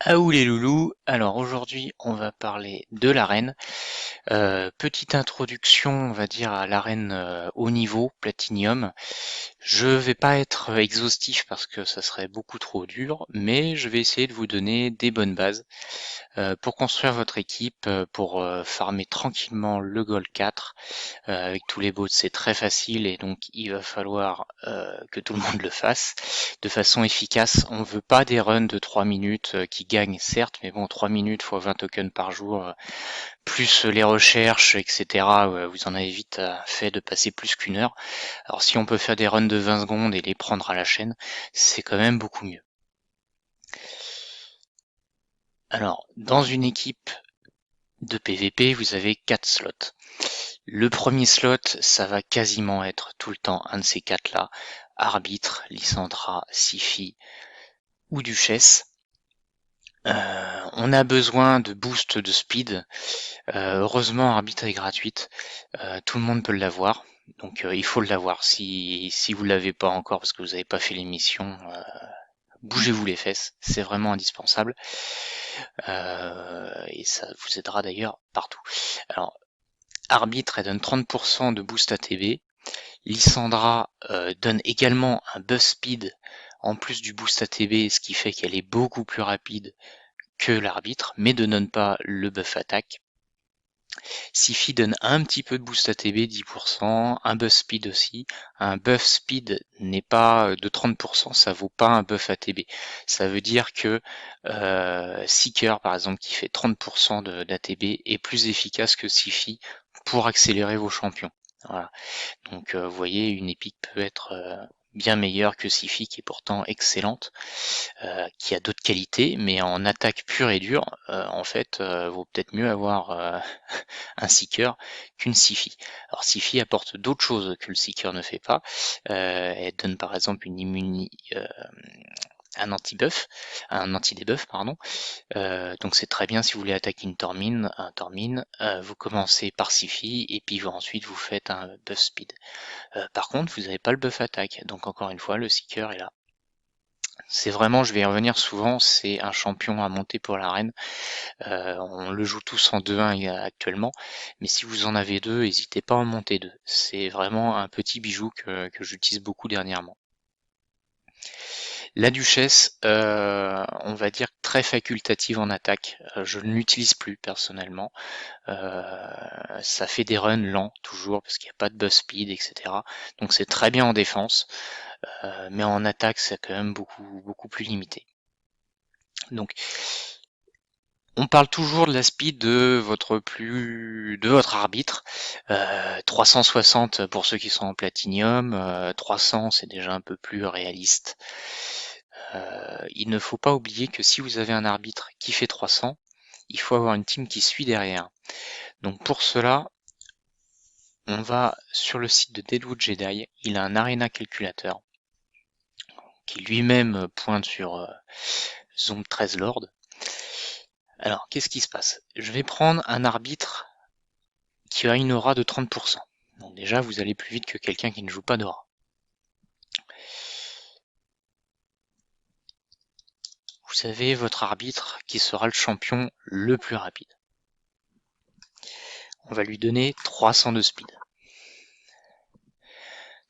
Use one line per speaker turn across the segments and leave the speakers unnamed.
Aou les loulous, alors aujourd'hui on va parler de l'arène. Petite introduction on va dire à l'arène haut niveau, Platinium. Je vais pas être exhaustif parce que ça serait beaucoup trop dur, mais je vais essayer de vous donner des bonnes bases pour construire votre équipe, pour farmer tranquillement le Gold 4. Avec tous les bots c'est très facile et donc il va falloir que tout le monde le fasse de façon efficace. On veut pas des runs de 3 minutes qui gagnent certes, mais bon 3 minutes fois 20 tokens par jour, plus les recherches, etc. Vous en avez vite fait de passer plus qu'une heure. Alors si on peut faire des runs de 20 secondes et les prendre à la chaîne, c'est quand même beaucoup mieux. Alors, dans une équipe de PVP, vous avez 4 slots. Le premier slot, ça va quasiment être tout le temps un de ces quatre-là. Arbitre, Lysandra, Siphi ou Duchesse. On a besoin de boost de speed. Heureusement, Arbitre est gratuite. Tout le monde peut l'avoir. Donc il faut l'avoir. Si vous l'avez pas encore parce que vous n'avez pas fait l'émission, bougez-vous les fesses. C'est vraiment indispensable. Et ça vous aidera d'ailleurs partout. Alors, Arbitre, elle donne 30% de boost ATB. Lysandra donne également un buff speed en plus du boost ATB, ce qui fait qu'elle est beaucoup plus rapide que l'arbitre, mais ne donne pas le buff attaque. Siphi donne un petit peu de boost ATB, 10%, un buff speed aussi. Un buff speed n'est pas de 30%, ça vaut pas un buff ATB. Ça veut dire que Seeker, par exemple, qui fait 30% d'ATB, est plus efficace que Siphi pour accélérer vos champions. Voilà. Donc vous voyez, une épique peut être bien meilleure que Siphi, qui est pourtant excellente, qui a d'autres qualités, mais en attaque pure et dure, en fait, vaut peut-être mieux avoir un Seeker qu'une Siphi. Alors Siphi apporte d'autres choses que le Seeker ne fait pas. Elle donne par exemple une un anti-buff, un anti-debuff, pardon. Donc c'est très bien si vous voulez attaquer un Tormine, vous commencez par Siphi et puis ensuite vous faites un buff speed. Par contre, vous n'avez pas le buff attaque, donc encore une fois, le Seeker est là. C'est vraiment, je vais y revenir souvent, c'est un champion à monter pour l'arène. On le joue tous en 2-1 actuellement, mais si vous en avez deux, n'hésitez pas à en monter deux. C'est vraiment un petit bijou que j'utilise beaucoup dernièrement. La Duchesse, on va dire très facultative en attaque. Je ne l'utilise plus personnellement. Ça fait des runs lents toujours parce qu'il n'y a pas de buff speed, etc. Donc c'est très bien en défense, mais en attaque c'est quand même beaucoup plus limité. Donc on parle toujours de la speed de votre arbitre. 360 pour ceux qui sont en platinium, 300 c'est déjà un peu plus réaliste. Il ne faut pas oublier que si vous avez un arbitre qui fait 300, il faut avoir une team qui suit derrière. Donc pour cela, on va sur le site de Deadwood Jedi, il a un Arena Calculator qui lui-même pointe sur Zone 13 Lord. Alors, qu'est-ce qui se passe? Je vais prendre un arbitre qui a une aura de 30%. Donc déjà, vous allez plus vite que quelqu'un qui ne joue pas d'aura. Vous avez votre arbitre qui sera le champion le plus rapide. On va lui donner 300 de speed.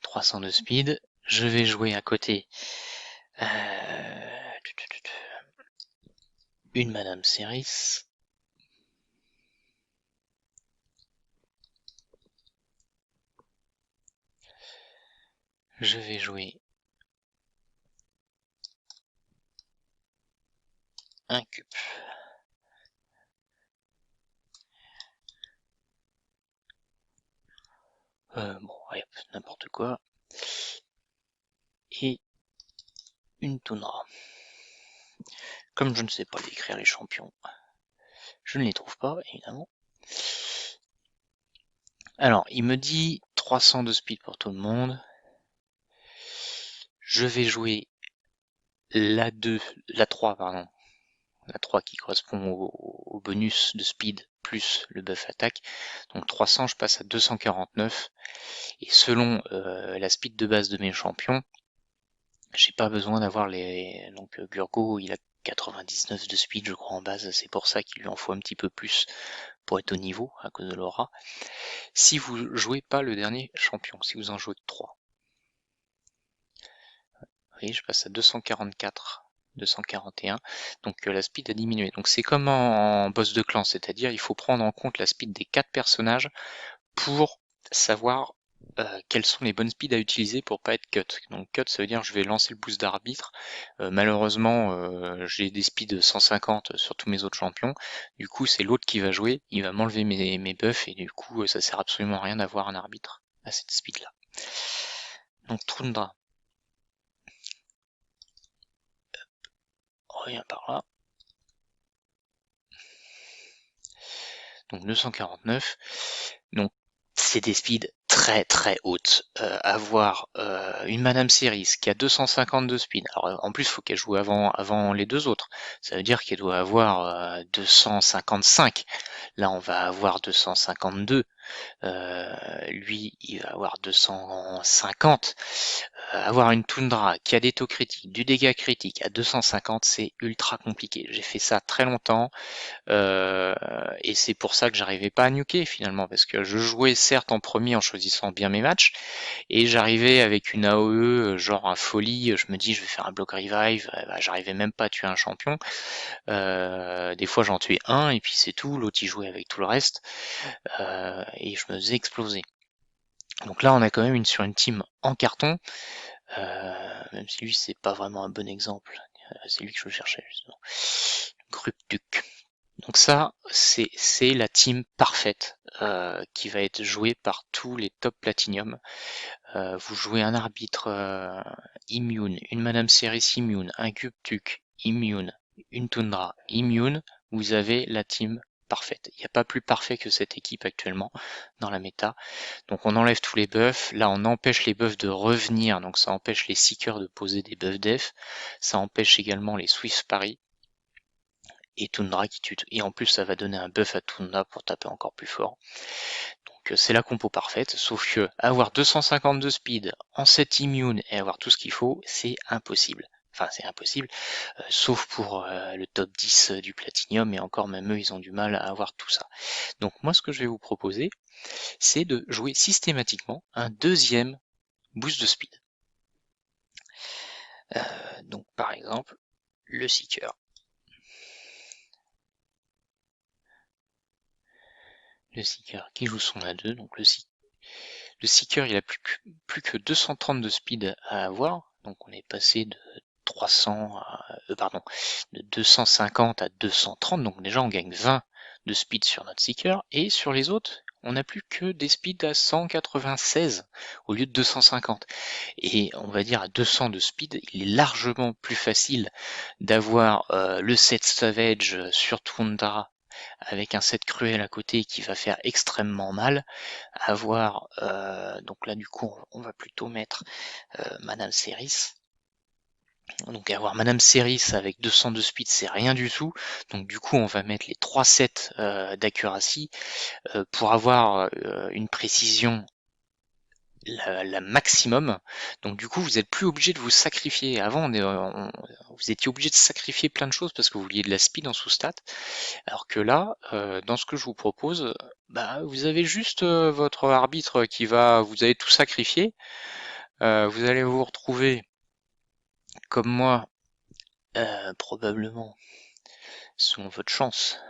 300 de speed. Je vais jouer à côté une Madame Ceris. Je vais jouer un cube. Bon, allez, n'importe quoi. Et une toundra. Comme je ne sais pas décrire les champions, je ne les trouve pas, évidemment. Alors, il me dit 300 de speed pour tout le monde. Je vais jouer la 2, la 3, pardon. La 3 qui correspond au bonus de speed plus le buff attaque. Donc 300, je passe à 249. Et selon la speed de base de mes champions, j'ai pas besoin d'avoir les... Donc Burgo, il a 99 de speed je crois en base, c'est pour ça qu'il lui en faut un petit peu plus pour être au niveau à cause de l'aura. Si vous jouez pas le dernier champion, si vous en jouez 3, vous voyez je passe à 244, 241, donc la speed a diminué. Donc c'est comme en boss de clan, c'est-à-dire il faut prendre en compte la speed des 4 personnages pour savoir quelles sont les bonnes speeds à utiliser pour pas être cut. Donc cut ça veut dire je vais lancer le boost d'arbitre, malheureusement j'ai des speeds 150 sur tous mes autres champions, du coup c'est l'autre qui va jouer, il va m'enlever mes buffs et du coup ça sert absolument à rien d'avoir un arbitre à cette speed là. Donc Tundra, on revient par là, donc 249, donc c'est des speeds très hautes. Avoir une Madame Series qui a 250 de speed, alors en plus il faut qu'elle joue avant les deux autres, ça veut dire qu'elle doit avoir 255, là on va avoir 252, lui il va avoir 250, avoir une Tundra qui a des taux critiques, du dégât critique à 250, c'est ultra compliqué. J'ai fait ça très longtemps, et c'est pour ça que j'arrivais pas à nuker finalement, parce que je jouais certes en premier en choisissant bien mes matchs, et j'arrivais avec une AOE genre un folie, je me dis je vais faire un block revive, bah, j'arrivais même pas à tuer un champion, des fois j'en tuais un et puis c'est tout, l'autre il jouait avec tout le reste, et je me faisais exploser. Donc là on a quand même sur une team en carton, même si lui c'est pas vraiment un bon exemple, c'est lui que je cherchais justement, Gruptuk. Donc ça, c'est la team parfaite qui va être jouée par tous les top Platinum. Vous jouez un arbitre immune, une Madame Series immune, un Gruptuk immune, une Tundra immune, vous avez la team parfaite. Il n'y a pas plus parfait que cette équipe actuellement dans la méta. Donc on enlève tous les buffs, là on empêche les buffs de revenir, donc ça empêche les Seekers de poser des buffs def, ça empêche également les Swift Parry, et Tundra qui tue, et en plus ça va donner un buff à Tundra pour taper encore plus fort. Donc c'est la compo parfaite, sauf que avoir 250 de speed en 7 immune et avoir tout ce qu'il faut, c'est impossible. Enfin c'est impossible, sauf pour le top 10 du Platinum, et encore même eux ils ont du mal à avoir tout ça. Donc moi ce que je vais vous proposer, c'est de jouer systématiquement un deuxième boost de speed. Donc par exemple, le Seeker. Le Seeker qui joue son A2, donc le Seeker il a plus que 230 de speed à avoir, donc on est passé de 300 de 250 à 230, donc déjà on gagne 20 de speed sur notre Seeker, et sur les autres, on n'a plus que des speeds à 196 au lieu de 250. Et on va dire à 200 de speed, il est largement plus facile d'avoir le set Savage sur Tundra avec un set cruel à côté qui va faire extrêmement mal, avoir, donc là du coup on va plutôt mettre Madame Series. Donc avoir Madame Series avec 200 de speed c'est rien du tout, donc du coup on va mettre les 3 sets d'accuracy pour avoir une précision la maximum. Donc du coup vous êtes plus obligé de vous sacrifier. Avant vous étiez obligé de sacrifier plein de choses parce que vous vouliez de la speed en sous-stat, alors que là dans ce que je vous propose, bah, vous avez juste votre arbitre qui va, vous allez tout sacrifier, vous allez vous retrouver comme moi, probablement selon votre chance,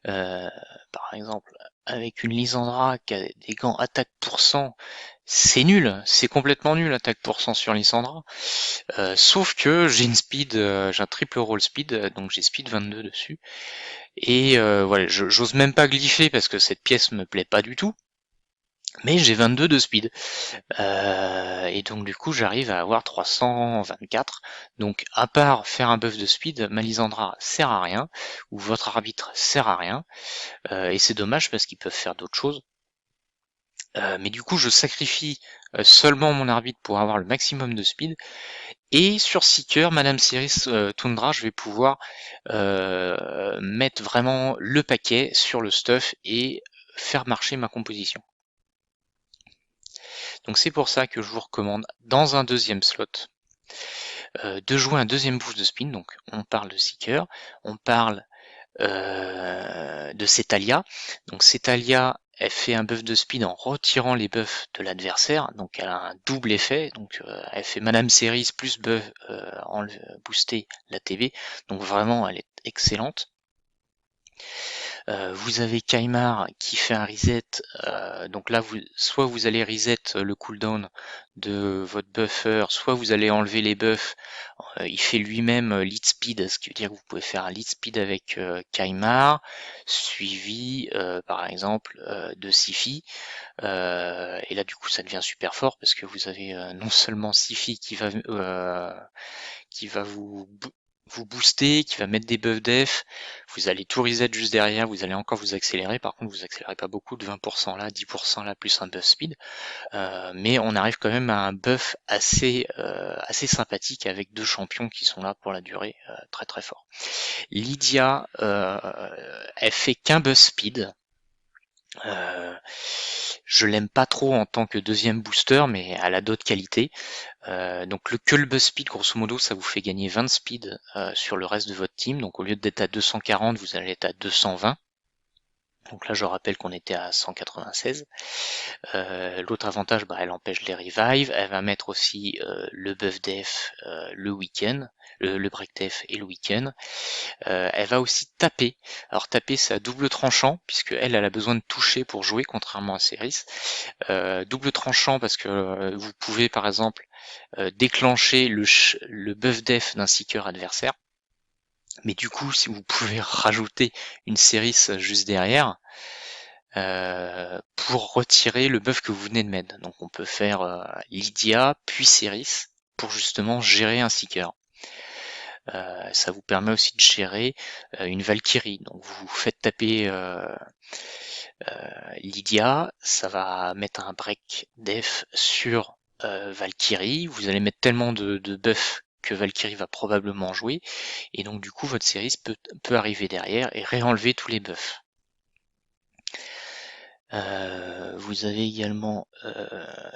par exemple avec une Lysandra qui a des gants attaque %, c'est nul, c'est complètement nul attaque % sur Lysandra, sauf que j'ai une speed, j'ai un triple roll speed, donc j'ai speed 22 dessus, et voilà, j'ose même pas glypher parce que cette pièce me plaît pas du tout, mais j'ai 22 de speed, et donc du coup j'arrive à avoir 324, donc à part faire un buff de speed, ma Lysandra sert à rien, ou votre arbitre sert à rien, et c'est dommage parce qu'ils peuvent faire d'autres choses. Mais du coup je sacrifie seulement mon arbitre pour avoir le maximum de speed, et sur Seeker, Madame Series Tundra, je vais pouvoir mettre vraiment le paquet sur le stuff et faire marcher ma composition. Donc c'est pour ça que je vous recommande dans un deuxième slot de jouer un deuxième boost de speed. Donc on parle de Seeker, on parle de Cetalia. Donc Cetalia, elle fait un buff de speed en retirant les buffs de l'adversaire, donc elle a un double effet, donc elle fait Madame Cerise plus buff en booster la TV, donc vraiment elle est excellente. Vous avez Kaimar qui fait un reset, donc là soit vous allez reset le cooldown de votre buffer, soit vous allez enlever les buffs. Il fait lui-même lead speed, ce qui veut dire que vous pouvez faire un lead speed avec Kaimar, suivi par exemple de Sifi. Et là du coup ça devient super fort parce que vous avez non seulement Sifi qui va vous booster, qui va mettre des buffs def, vous allez tout reset juste derrière, vous allez encore vous accélérer, par contre vous accélérez pas beaucoup, de 20% là, 10% là, plus un buff speed, mais on arrive quand même à un buff assez sympathique avec deux champions qui sont là pour la durée, très très fort. Lydia, elle fait qu'un buff speed, je l'aime pas trop en tant que deuxième booster, mais elle a d'autres qualités. Donc que le buzz speed, grosso modo, ça vous fait gagner 20 speed sur le reste de votre team. Donc au lieu d'être à 240, vous allez être à 220. Donc là, je rappelle qu'on était à 196. L'autre avantage, elle empêche les revives. Elle va mettre aussi le buff def le week-end, le break def et le week-end. Elle va aussi taper. Alors taper, c'est à double tranchant, puisque elle a besoin de toucher pour jouer, contrairement à Ceris. Double tranchant parce que vous pouvez par exemple déclencher le buff def d'un seeker adversaire. Mais du coup, si vous pouvez rajouter une Ceris juste derrière, pour retirer le buff que vous venez de mettre. Donc on peut faire Lydia puis Ceris pour justement gérer un seeker. Ça vous permet aussi de gérer une Valkyrie. Donc vous faites taper Lydia, ça va mettre un break def sur Valkyrie. Vous allez mettre tellement de buffs que Valkyrie va probablement jouer, et donc du coup votre série peut arriver derrière et réenlever tous les buffs. Vous avez également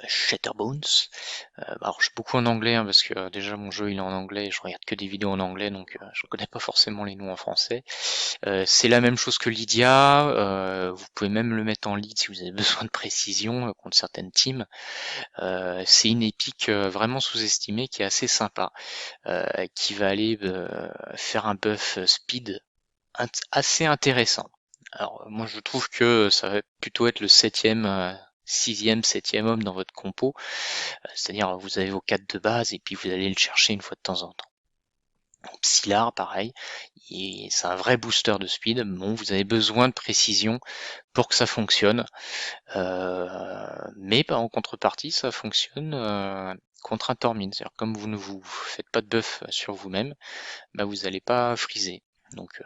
Shatterbones. Alors je suis beaucoup en anglais parce que déjà mon jeu il est en anglais et je regarde que des vidéos en anglais, donc je connais pas forcément les noms en français. C'est la même chose que Lydia, vous pouvez même le mettre en lead si vous avez besoin de précision contre certaines teams. C'est une épique vraiment sous-estimée qui est assez sympa, qui va aller faire un buff speed assez intéressant. Alors moi je trouve que ça va plutôt être le sixième, septième homme dans votre compo, c'est-à-dire vous avez vos 4 de base et puis vous allez le chercher une fois de temps en temps. Psylar, pareil, c'est un vrai booster de speed. Bon, vous avez besoin de précision pour que ça fonctionne, mais en contrepartie, ça fonctionne contre un Tormin. C'est-à-dire comme vous ne vous faites pas de buff sur vous-même, vous n'allez pas friser. Donc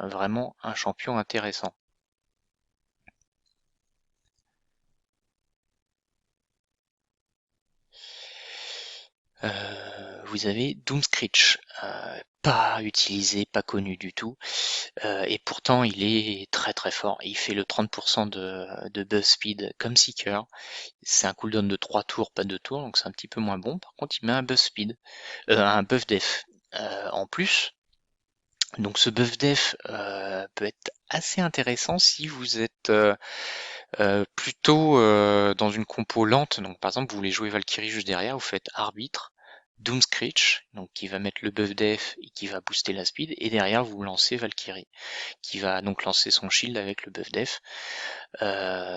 vraiment un champion intéressant. Vous avez Doomscreech, pas utilisé, pas connu du tout, et pourtant il est très très fort. Il fait le 30% de buzz speed comme Seeker. C'est un cooldown de 3 tours, pas 2 tours, donc c'est un petit peu moins bon. Par contre il met un buzz speed, un buff def en plus. Donc ce buff def peut être assez intéressant si vous êtes plutôt dans une compo lente. Donc par exemple vous voulez jouer Valkyrie juste derrière, vous faites arbitre, Doomscreech, donc qui va mettre le buff def et qui va booster la speed, et derrière vous lancez Valkyrie, qui va donc lancer son shield avec le buff def,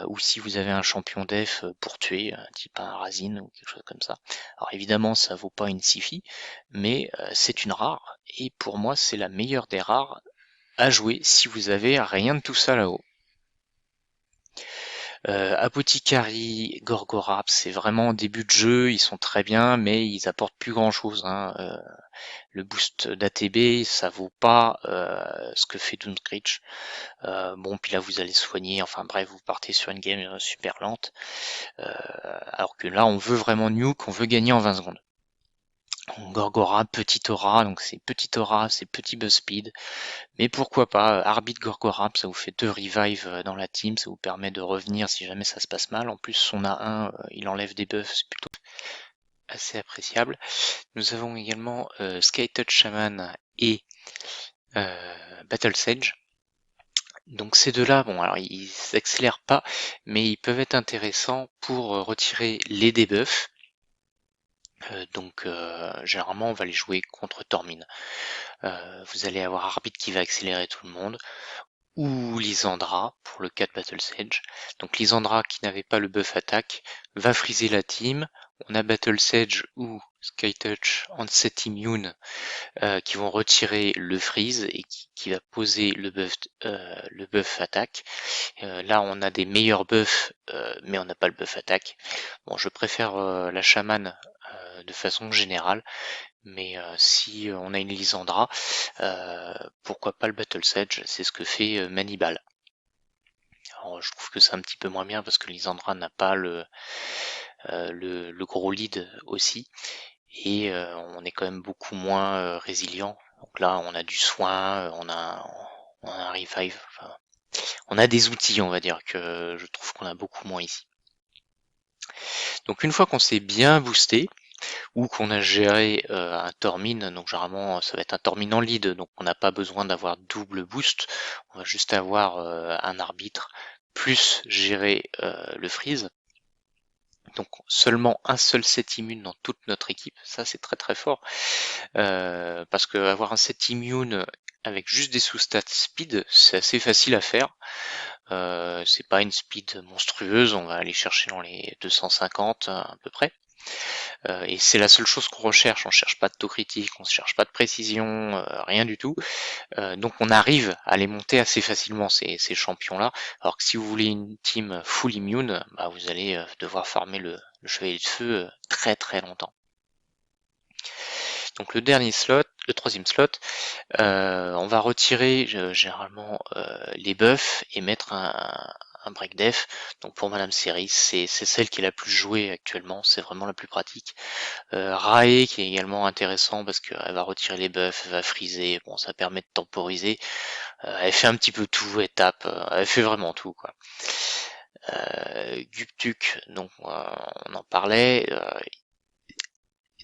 ou si vous avez un champion def pour tuer, type un Razin ou quelque chose comme ça. Alors évidemment ça vaut pas une Sifi, mais c'est une rare, et pour moi c'est la meilleure des rares à jouer si vous avez rien de tout ça là-haut. Apothicary, Gorgoraps, c'est vraiment au début de jeu, ils sont très bien, mais ils apportent plus grand chose. Le boost d'ATB, ça vaut pas ce que fait Doomscreech. Bon, puis là vous allez soigner, enfin bref, vous partez sur une game super lente. Alors que là, on veut vraiment nuke, on veut gagner en 20 secondes. Gorgora, petit aura, donc c'est petit aura, c'est petit buzz speed. Mais pourquoi pas, arbitre Gorgorap, ça vous fait 2 revives dans la team, ça vous permet de revenir si jamais ça se passe mal. En plus, son A1, il enlève des buffs, c'est plutôt... assez appréciable. Nous avons également Skytouch Shaman et Battle Sage. Donc ces deux-là, bon alors ils s'accélèrent pas, mais ils peuvent être intéressants pour retirer les debuffs. Donc généralement on va les jouer contre Tormin. Vous allez avoir Arbitre qui va accélérer tout le monde, ou Lysandra pour le cas de Battle Sage. Donc Lysandra qui n'avait pas le buff attaque va freezer la team. On a Battle Sage ou Skytouch Onset Immune qui vont retirer le freeze et qui va poser le buff attaque. Là on a des meilleurs buffs mais on n'a pas le buff attaque. Bon, je préfère la chamane de façon générale, mais si on a une Lysandra, pourquoi pas le Battle Sage, c'est ce que fait Manibal. Alors, je trouve que c'est un petit peu moins bien parce que Lysandra n'a pas le gros lead aussi, et on est quand même beaucoup moins résilient. Donc là on a du soin, on a un revive, enfin, on a des outils, on va dire, que je trouve qu'on a beaucoup moins ici. Donc une fois qu'on s'est bien boosté, ou qu'on a géré un Tormin, donc généralement ça va être un Tormin en lead, donc on n'a pas besoin d'avoir double boost, on va juste avoir un arbitre plus gérer le freeze. Donc seulement un seul set immune dans toute notre équipe, ça c'est très très fort, parce que avoir un set immune avec juste des sous-stats speed, c'est assez facile à faire. C'est pas une speed monstrueuse, on va aller chercher dans les 250 à peu près. Et c'est la seule chose qu'on recherche, on cherche pas de taux critique, on cherche pas de précision, rien du tout. Donc on arrive à les monter assez facilement ces champions-là, alors que si vous voulez une team full immune, bah, vous allez devoir farmer le chevalier de feu très très longtemps. Donc le troisième slot, on va retirer généralement les buffs et mettre un break def. Donc pour Madame Cerise, c'est celle qui est la plus jouée actuellement, c'est vraiment la plus pratique. Rae qui est également intéressant parce qu'elle va retirer les buffs, elle va freezer, bon ça permet de temporiser. Elle fait un petit peu tout, elle tape, elle fait vraiment tout quoi. Guptuk, donc on en parlait.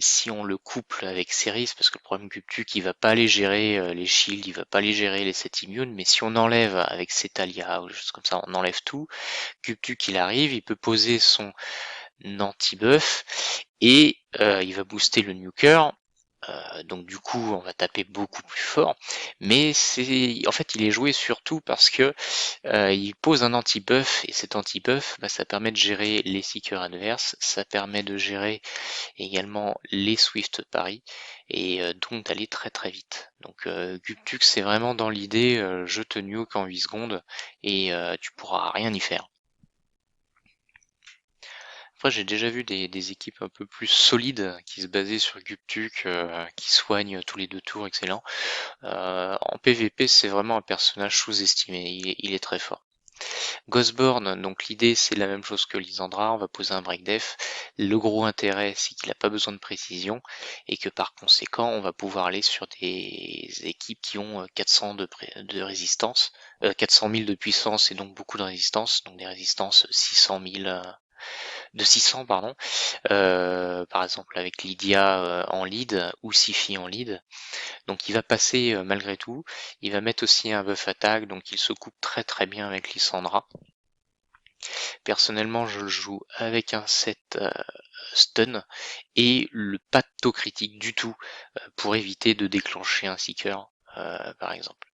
Si on le couple avec Cerise, parce que le problème Guptuk, il va pas aller gérer les shields, il va pas aller gérer les sets immunes, mais si on enlève avec Cetalia ou des choses comme ça, on enlève tout, Guptuk il arrive, il peut poser son anti-buff et il va booster le nuker. Donc du coup on va taper beaucoup plus fort, mais en fait il est joué surtout parce que il pose un anti-buff, et cet anti-buff bah, ça permet de gérer les seekers adverses, ça permet de gérer également les swift paris, et donc d'aller très très vite. Donc Guptuk c'est vraiment dans l'idée je te nuke en 8 secondes et tu pourras rien y faire. Après, j'ai déjà vu des équipes un peu plus solides qui se basaient sur Guptuk, qui soignent tous les 2 tours, excellent. En PVP, c'est vraiment un personnage sous-estimé, il est très fort. Ghostborn, donc l'idée c'est la même chose que Lysandra, on va poser un break def. Le gros intérêt c'est qu'il n'a pas besoin de précision et que par conséquent on va pouvoir aller sur des équipes qui ont 400 de résistance, 400 000 de puissance et donc beaucoup de résistance, donc des résistances 600 000, de 600 pardon, par exemple avec Lydia en lead ou Sifi en lead. Donc il va passer malgré tout, il va mettre aussi un buff attaque, donc il se coupe très très bien avec Lysandra. Personnellement je le joue avec un set stun et pas de taux critique du tout pour éviter de déclencher un seeker par exemple.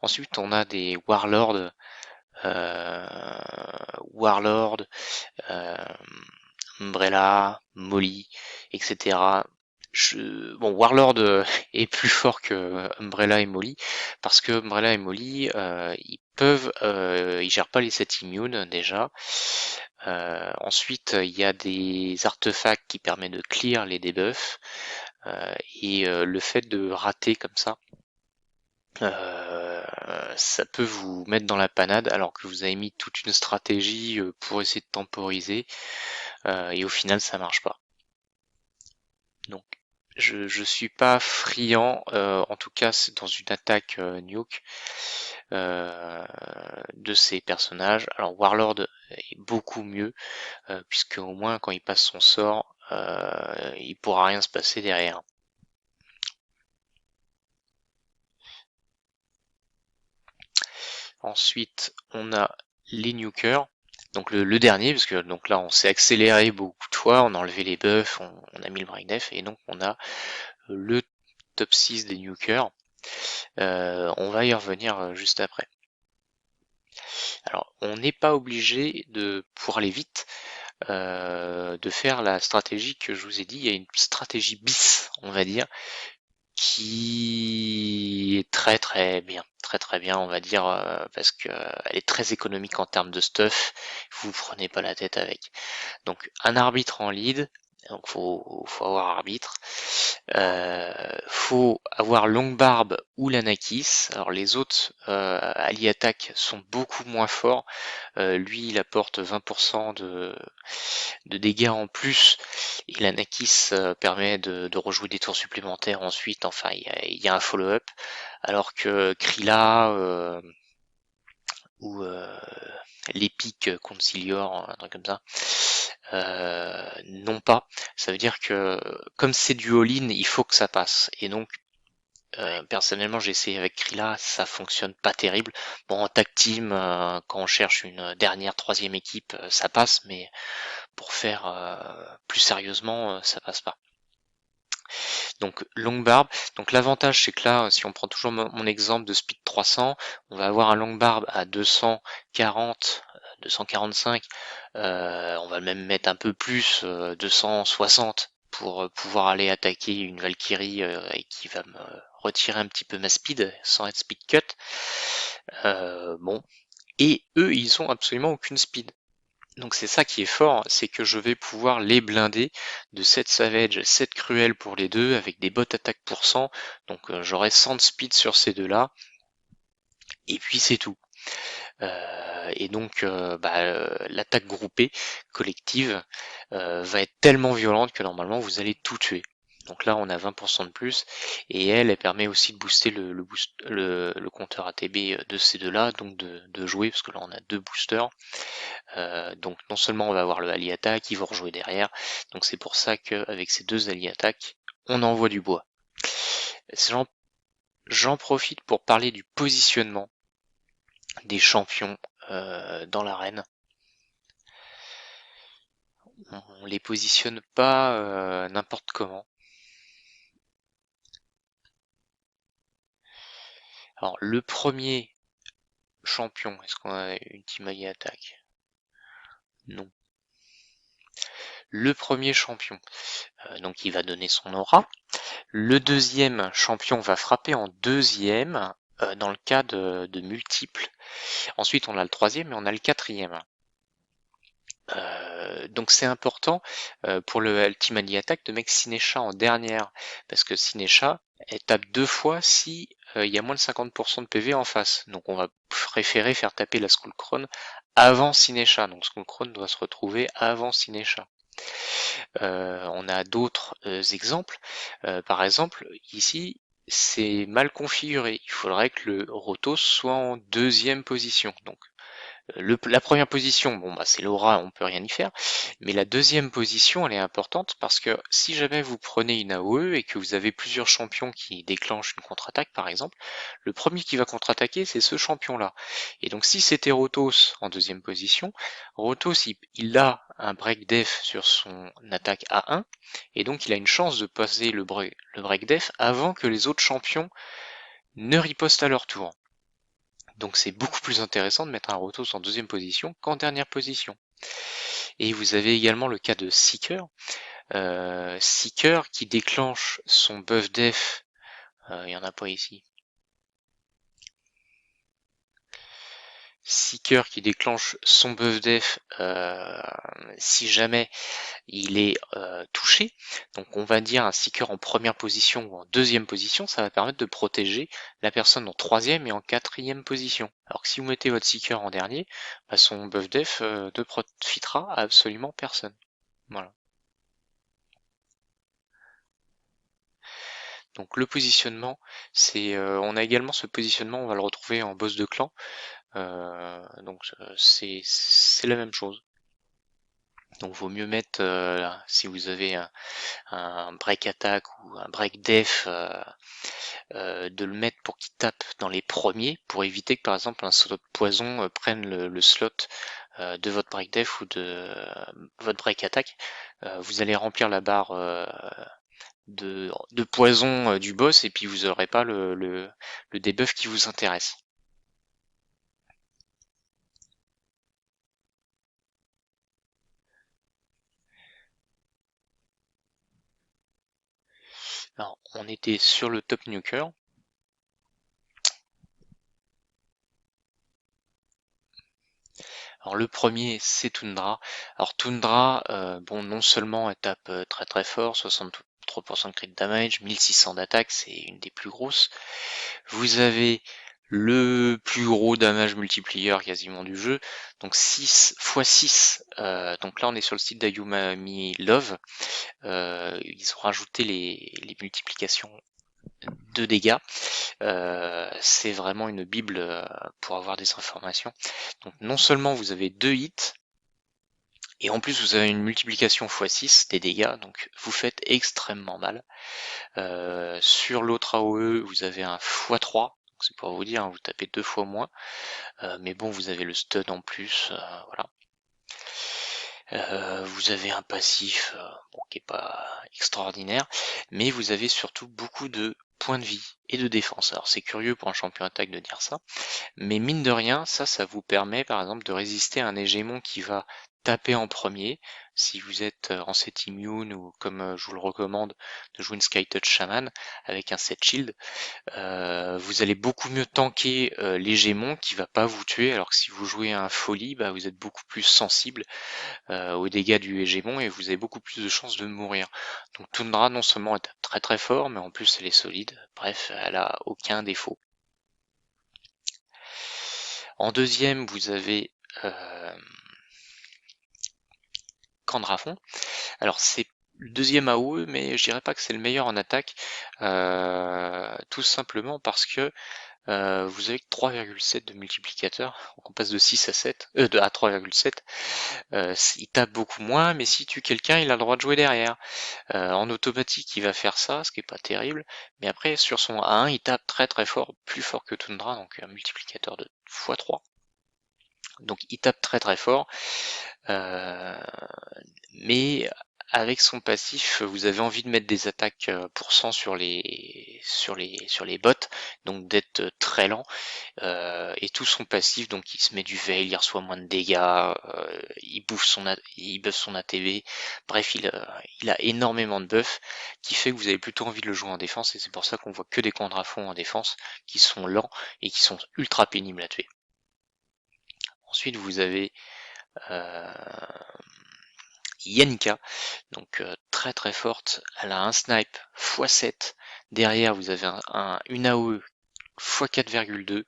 Ensuite on a des warlords, Umbrella, Molly, etc. Bon, Warlord est plus fort que Umbrella et Molly, parce que Umbrella et Molly, ils gèrent pas les sets immunes déjà. Ensuite, il y a des artefacts qui permettent de clear les debuffs, et le fait de rater comme ça, ça peut vous mettre dans la panade alors que vous avez mis toute une stratégie pour essayer de temporiser, et au final ça marche pas. Donc je suis pas friand, en tout cas c'est dans une attaque nuke, de ces personnages. Alors Warlord est beaucoup mieux, puisque au moins quand il passe son sort, il pourra rien se passer derrière. Ensuite, on a les nukers. Donc le dernier, parce que donc là on s'est accéléré beaucoup de fois, on a enlevé les buffs, on a mis le breakdef, et donc on a le top 6 des nukers. On va y revenir juste après. Alors, on n'est pas obligé de, pour aller vite, de faire la stratégie que je vous ai dit. Il y a une stratégie bis, on va dire, qui est très bien, on va dire, parce que elle est très économique en termes de stuff. Vous prenez pas la tête avec. Donc, un arbitre en lead. Donc faut avoir arbitre. Faut avoir Longbarb ou l'Anakis. Alors les autres alliés attaque sont beaucoup moins forts. Lui il apporte 20% de dégâts en plus. Et l'Anakis permet de rejouer des tours supplémentaires ensuite. Enfin il y a un follow-up. Alors que Krilla ou l'Epic Concilior, un truc comme ça, non pas. Ça veut dire que comme c'est du all-in, il faut que ça passe. Et donc personnellement j'ai essayé avec Krilla, ça fonctionne pas terrible. Bon en tag team, quand on cherche une dernière, troisième équipe, ça passe, mais pour faire plus sérieusement, ça passe pas. Donc Longbarb, donc l'avantage c'est que là, si on prend toujours mon exemple de speed 300, on va avoir un Longbarb à 240, 245, on va même mettre un peu plus, 260, pour pouvoir aller attaquer une Valkyrie et qui va me retirer un petit peu ma speed sans être speed cut. Bon, et eux ils ont absolument aucune speed. Donc c'est ça qui est fort, c'est que je vais pouvoir les blinder de 7 Savage, 7 Cruel pour les deux, avec des bots attaque pour 100, donc j'aurai 100 de speed sur ces deux-là, et puis c'est tout. Et donc l'attaque groupée, collective, va être tellement violente que normalement vous allez tout tuer. Donc là on a 20% de plus, et elle permet aussi de booster le compteur ATB de ces deux-là, donc de jouer, parce que là on a deux boosters. Donc non seulement on va avoir le allié attaque, ils vont rejouer derrière, donc c'est pour ça qu'avec ces deux alliés attaque, on envoie du bois. J'en profite pour parler du positionnement des champions dans l'arène. On les positionne pas n'importe comment. Alors le premier champion, est-ce qu'on a une team allié attaque? Non. Le premier champion, donc il va donner son aura. Le deuxième champion va frapper en deuxième dans le cas de multiples. Ensuite on a le troisième et on a le quatrième. Donc c'est important pour le Ultimate Attack de mettre Sinesha en dernière, parce que Sinesha elle tape deux fois si il y a moins de 50% de PV en face. Donc on va préférer faire taper la Skullcrone avant Sinesha. Donc Skullcrone doit se retrouver avant Sinesha. On a d'autres exemples. Par exemple, ici, c'est mal configuré. Il faudrait que le Rotos soit en deuxième position. Donc la première position, bon bah c'est l'aura, on peut rien y faire, mais la deuxième position elle est importante parce que si jamais vous prenez une AOE et que vous avez plusieurs champions qui déclenchent une contre-attaque par exemple, le premier qui va contre-attaquer c'est ce champion là. Et donc si c'était Rotos en deuxième position, Rotos il a un break def sur son attaque A1 et donc il a une chance de passer le break def avant que les autres champions ne ripostent à leur tour. Donc c'est beaucoup plus intéressant de mettre un Rotos en deuxième position qu'en dernière position. Et vous avez également le cas de Seeker. Seeker qui déclenche son buff def, il n'y en a pas ici. Seeker qui déclenche son buff def si jamais il est touché. Donc on va dire un Seeker en première position ou en deuxième position, ça va permettre de protéger la personne en troisième et en quatrième position. Alors que si vous mettez votre Seeker en dernier, bah son buff def ne profitera à absolument personne. Voilà. Donc le positionnement, c'est, on a également ce positionnement, on va le retrouver en boss de clan. Donc c'est la même chose. Donc vaut mieux mettre, si vous avez un break attack ou un break def, de le mettre pour qu'il tape dans les premiers, pour éviter que par exemple un slot poison prenne le slot de votre break def ou de votre break attack. Vous allez remplir la barre de poison du boss et puis vous n'aurez pas le debuff qui vous intéresse. Alors, on était sur le top nuker. Alors le premier c'est Tundra. Alors Tundra, bon, non seulement elle tape très très fort, 63% de crit damage, 1600 d'attaque, c'est une des plus grosses. Vous avez le plus gros damage multiplier quasiment du jeu, donc 6 x 6, donc là on est sur le site d'Ayumami Love, ils ont rajouté les multiplications de dégâts, c'est vraiment une bible pour avoir des informations. Donc non seulement vous avez 2 hits, et en plus vous avez une multiplication x6 des dégâts, donc vous faites extrêmement mal. Sur l'autre AOE vous avez un x3, c'est pour vous dire, hein, vous tapez 2 fois moins, mais bon, vous avez le stun en plus, voilà. Vous avez un passif bon, qui est pas extraordinaire, mais vous avez surtout beaucoup de points de vie et de défense. Alors c'est curieux pour un champion attaque de dire ça, mais mine de rien, ça vous permet par exemple de résister à un hégémon qui va taper en premier. Si vous êtes en set immune ou comme je vous le recommande de jouer une Skytouch Shaman avec un set shield, vous allez beaucoup mieux tanker l'hégémon qui va pas vous tuer, alors que si vous jouez un folie, bah, vous êtes beaucoup plus sensible aux dégâts du hégémon et vous avez beaucoup plus de chances de mourir. Donc Tundra non seulement est très très fort, mais en plus elle est solide, bref, elle a aucun défaut. En deuxième, vous avez Candrafon. Alors c'est le deuxième AOE, mais je dirais pas que c'est le meilleur en attaque, tout simplement parce que vous avez 3,7 de multiplicateur, donc on passe de 6 à 7, à 3,7, il tape beaucoup moins, mais si tue quelqu'un, il a le droit de jouer derrière. En automatique, il va faire ça, ce qui est pas terrible, mais après, sur son A1, il tape très très fort, plus fort que Tundra, donc un multiplicateur de x3. Donc il tape très très fort, mais avec son passif, vous avez envie de mettre des attaques % sur les bots, donc d'être très lent. Et tout son passif, donc il se met du veil, il reçoit moins de dégâts, il buff son ATB, bref, il a énormément de buffs, qui fait que vous avez plutôt envie de le jouer en défense, et c'est pour ça qu'on voit que des Candrafons en défense, qui sont lents et qui sont ultra pénibles à tuer. Ensuite, vous avez Yannika, donc très très forte, elle a un snipe x7, derrière vous avez une AOE x4,2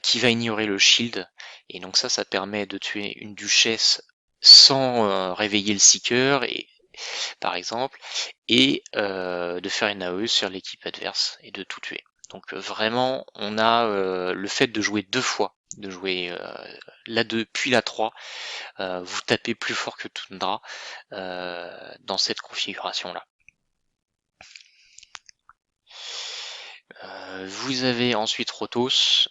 qui va ignorer le shield, et donc ça permet de tuer une duchesse sans réveiller le seeker, et, par exemple, et de faire une AOE sur l'équipe adverse et de tout tuer. Donc vraiment, on a le fait de jouer deux fois, de jouer la 2 puis la 3, vous tapez plus fort que Tundra dans cette configuration là. Vous avez ensuite Rotos,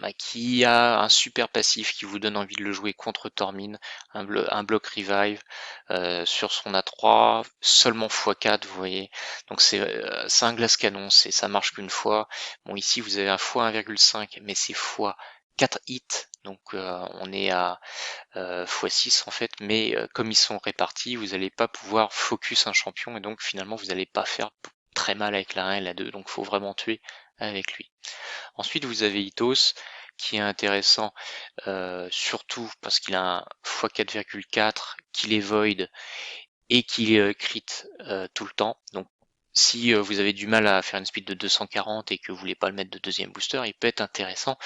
bah, qui a un super passif qui vous donne envie de le jouer contre Tormin, un bloc revive sur son A3, seulement x4, vous voyez, donc c'est un glace canon, ça marche qu'une fois. Bon, ici vous avez un x1,5, mais c'est x4 hits, donc on est à x6 en fait, mais comme ils sont répartis, vous n'allez pas pouvoir focus un champion, et donc finalement vous n'allez pas faire très mal avec la 1 et la 2, donc faut vraiment tuer avec lui. Ensuite vous avez Itos, qui est intéressant surtout parce qu'il a un x4,4, qu'il est void et qu'il crit tout le temps. Donc si vous avez du mal à faire une speed de 240 et que vous voulez pas le mettre de deuxième booster, il peut être intéressant.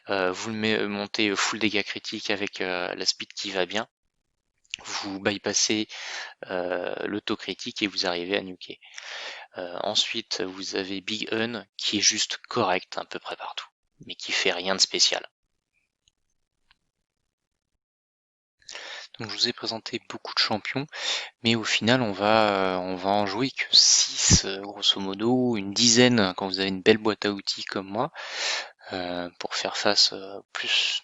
Vous le montez full dégâts critiques avec la speed qui va bien. Vous bypassez l'autocritique et vous arrivez à nuker. Ensuite, vous avez Big Un qui est juste correct à peu près partout, mais qui fait rien de spécial. Donc je vous ai présenté beaucoup de champions, mais au final on va en jouer que 6 grosso modo, une dizaine quand vous avez une belle boîte à outils comme moi, pour faire face plus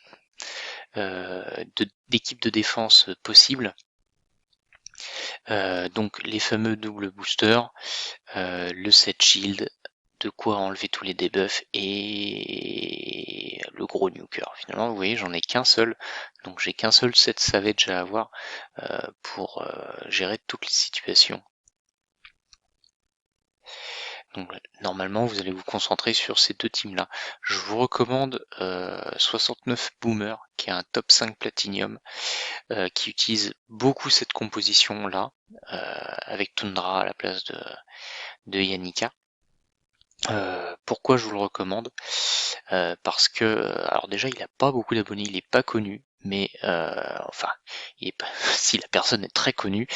d'équipes de défense possibles. Donc les fameux double boosters, le set shield, de quoi enlever tous les debuffs et le gros nuker. Finalement vous voyez j'en ai qu'un seul, donc j'ai qu'un seul set savage à avoir pour gérer toutes les situations. Donc normalement vous allez vous concentrer sur ces deux teams là. Je vous recommande 69 Boomer qui est un top 5 Platinum qui utilise beaucoup cette composition là avec Tundra à la place de Yannicka. Pourquoi je vous le recommande parce que alors déjà il a pas beaucoup d'abonnés, il est pas connu, mais enfin il est pas, si la personne est très connue,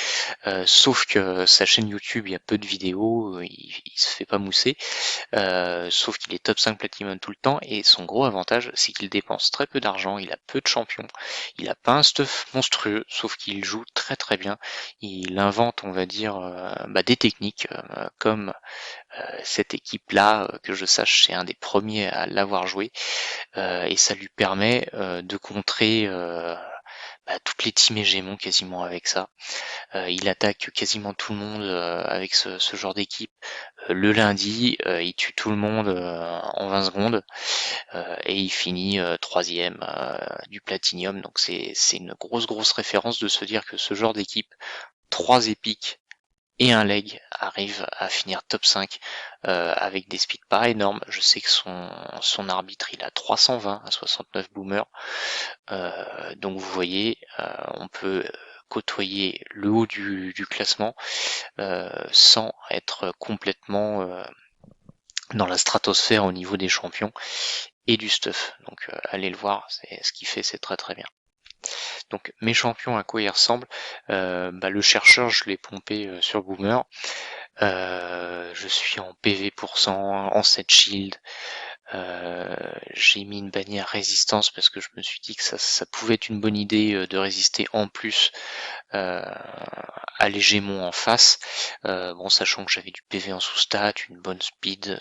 sauf que sa chaîne YouTube il y a peu de vidéos, il se fait pas mousser, sauf qu'il est top 5 Platinum tout le temps, et son gros avantage c'est qu'il dépense très peu d'argent, il a peu de champions, il a pas un stuff monstrueux, sauf qu'il joue très très bien, il invente on va dire des techniques comme cette équipe-là, que je sache, c'est un des premiers à l'avoir joué, et ça lui permet de contrer toutes les teams hégémons quasiment avec ça. Il attaque quasiment tout le monde avec ce genre d'équipe. Le lundi, il tue tout le monde en 20 secondes, et il finit troisième du Platinium. Donc c'est une grosse référence de se dire que ce genre d'équipe, 3 épiques et un leg arrive à finir top 5 avec des speeds pas énormes. Je sais que son arbitre il a 320 à 69 Boomer, donc vous voyez on peut côtoyer le haut du classement sans être complètement dans la stratosphère au niveau des champions et du stuff. Donc allez le voir, c'est ce qu'il fait, c'est très très bien. Donc mes champions, à quoi ils ressemblent, le chercheur je l'ai pompé sur Boomer, je suis en PV%, en set shield, j'ai mis une bannière résistance parce que je me suis dit que ça pouvait être une bonne idée de résister en plus à l'hégémon en face, bon sachant que j'avais du PV en sous-stat, une bonne speed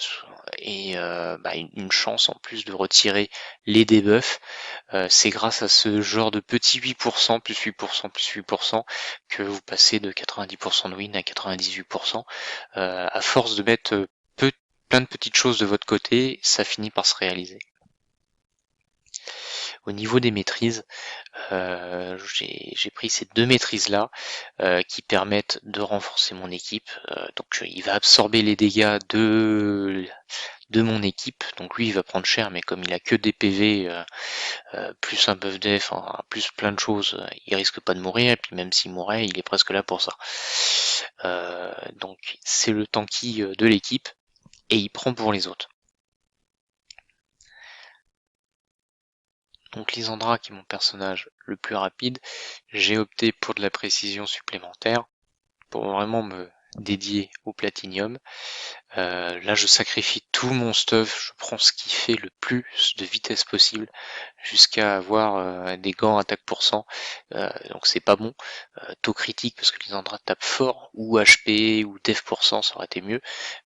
et une chance en plus de retirer les debuffs. C'est grâce à ce genre de petit 8%, plus 8%, plus 8%, que vous passez de 90% de win à 98%. À force de mettre plein de petites choses de votre côté, ça finit par se réaliser. Au niveau des maîtrises, j'ai pris ces deux maîtrises là qui permettent de renforcer mon équipe. Donc il va absorber les dégâts de mon équipe, donc lui il va prendre cher, mais comme il a que des PV plus un buff def, plus plein de choses, il risque pas de mourir, et puis même s'il mourait il est presque là pour ça. Donc c'est le tanky de l'équipe et il prend pour les autres. Donc Lysandra, qui est mon personnage le plus rapide, j'ai opté pour de la précision supplémentaire, pour vraiment me dédier au Platinium. Là je sacrifie tout mon stuff, je prends ce qui fait le plus de vitesse possible, jusqu'à avoir des gants attaque %, donc c'est pas bon. Taux critique parce que Lysandra tape fort, ou HP ou def %, ça aurait été mieux,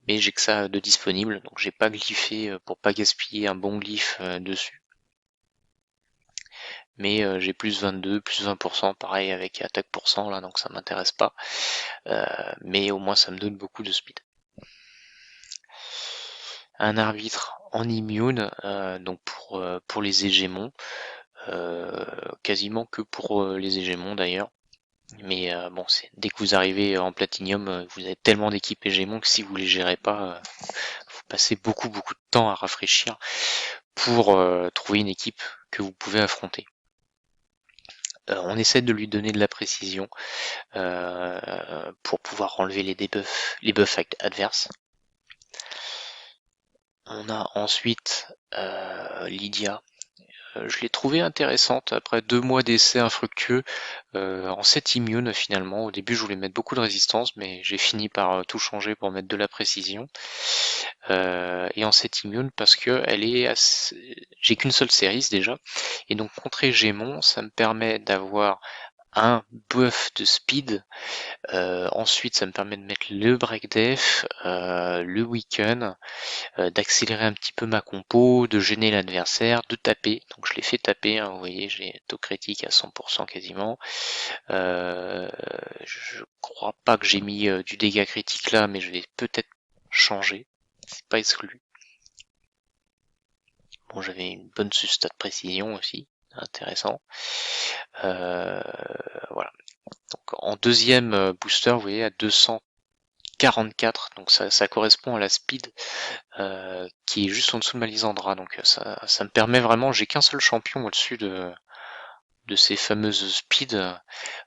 mais j'ai que ça de disponible, donc j'ai pas glyphé pour pas gaspiller un bon glyphe dessus. Mais j'ai plus 22, plus 20%, pareil avec attaque % là, donc ça m'intéresse pas, mais au moins ça me donne beaucoup de speed. Un arbitre en immune, donc pour les hégémons, quasiment que pour les hégémons d'ailleurs, mais bon, dès que vous arrivez en Platinium, vous avez tellement d'équipes hégémons que si vous les gérez pas, vous passez beaucoup de temps à rafraîchir pour trouver une équipe que vous pouvez affronter. On essaie de lui donner de la précision pour pouvoir enlever les buffs adverses. On a ensuite Lydia. Je l'ai trouvée intéressante après 2 mois d'essai infructueux en 7 immune finalement. Au début je voulais mettre beaucoup de résistance, mais j'ai fini par tout changer pour mettre de la précision. Et en 7 immune parce que elle est assez... j'ai qu'une seule série déjà, et donc contre Hégémon ça me permet d'avoir un buff de speed. Ensuite, ça me permet de mettre le break def, le weaken, d'accélérer un petit peu ma compo, de gêner l'adversaire, de taper. Donc je l'ai fait taper, hein, vous voyez, j'ai taux critique à 100% quasiment. Je crois pas que j'ai mis du dégât critique là, mais je vais peut-être changer. C'est pas exclu. Bon, j'avais une bonne sustat de précision aussi, intéressant. Voilà. Donc en deuxième booster, vous voyez, à 244, donc ça correspond à la speed qui est juste en dessous de ma Lysandra. Donc ça me permet vraiment, j'ai qu'un seul champion au-dessus de ces fameuses speeds.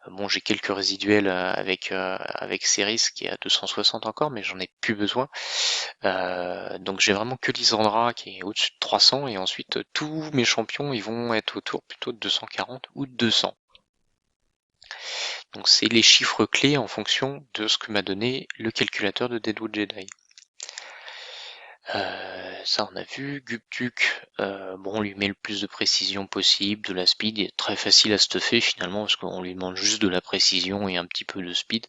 Bon, j'ai quelques résiduels avec Ceris qui est à 260 encore, mais j'en ai plus besoin. Donc j'ai vraiment que Lysandra qui est au-dessus de 300, et ensuite tous mes champions ils vont être autour plutôt de 240 ou de 200. Donc c'est les chiffres clés en fonction de ce que m'a donné le calculateur de Deadwood Jedi. Ça on a vu. Guptuk, bon, on lui met le plus de précision possible, de la speed, il est très facile à stuffer finalement parce qu'on lui demande juste de la précision et un petit peu de speed.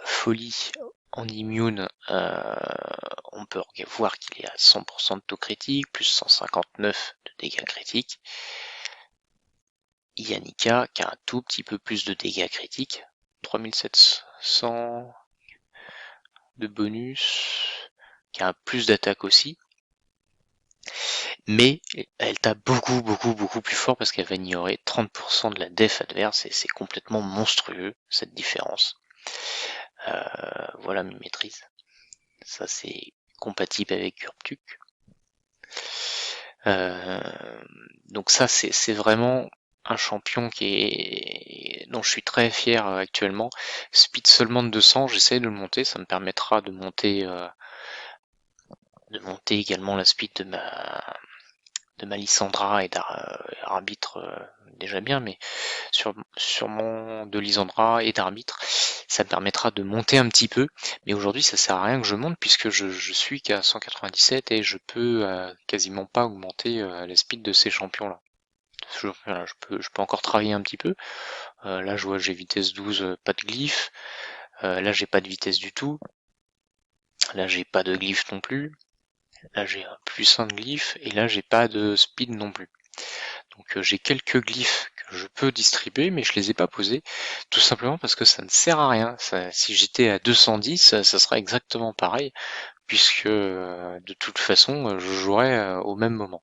Folie en immune, on peut voir qu'il est à 100% de taux critique, plus 159 de dégâts critiques. Yannicka qui a un tout petit peu plus de dégâts critiques, 3700 de bonus, qui a un plus d'attaque aussi. Mais elle tape beaucoup plus fort parce qu'elle va ignorer 30% de la def adverse et c'est complètement monstrueux cette différence. Voilà mes maîtrises. Ça c'est compatible avec Guptuk. Donc ça c'est vraiment un champion dont je suis très fier actuellement. Speed seulement de 200, j'essaie de le monter, ça me permettra de monter également la speed de ma Lysandra et d'arbitre déjà bien, mais sur mon de Lysandra et d'arbitre, ça me permettra de monter un petit peu, mais aujourd'hui ça sert à rien que je monte puisque je suis qu'à 197 et je peux quasiment pas augmenter la speed de ces champions là. Voilà, je peux encore travailler un petit peu. Là je vois j'ai vitesse 12, pas de glyphe. Là j'ai pas de vitesse du tout. Là j'ai pas de glyphe non plus. Là j'ai un plus 1 de glyphe et là j'ai pas de speed non plus. Donc j'ai quelques glyphes que je peux distribuer, mais je les ai pas posés, tout simplement parce que ça ne sert à rien. Si j'étais à 210, ça sera exactement pareil, puisque de toute façon je jouerais au même moment.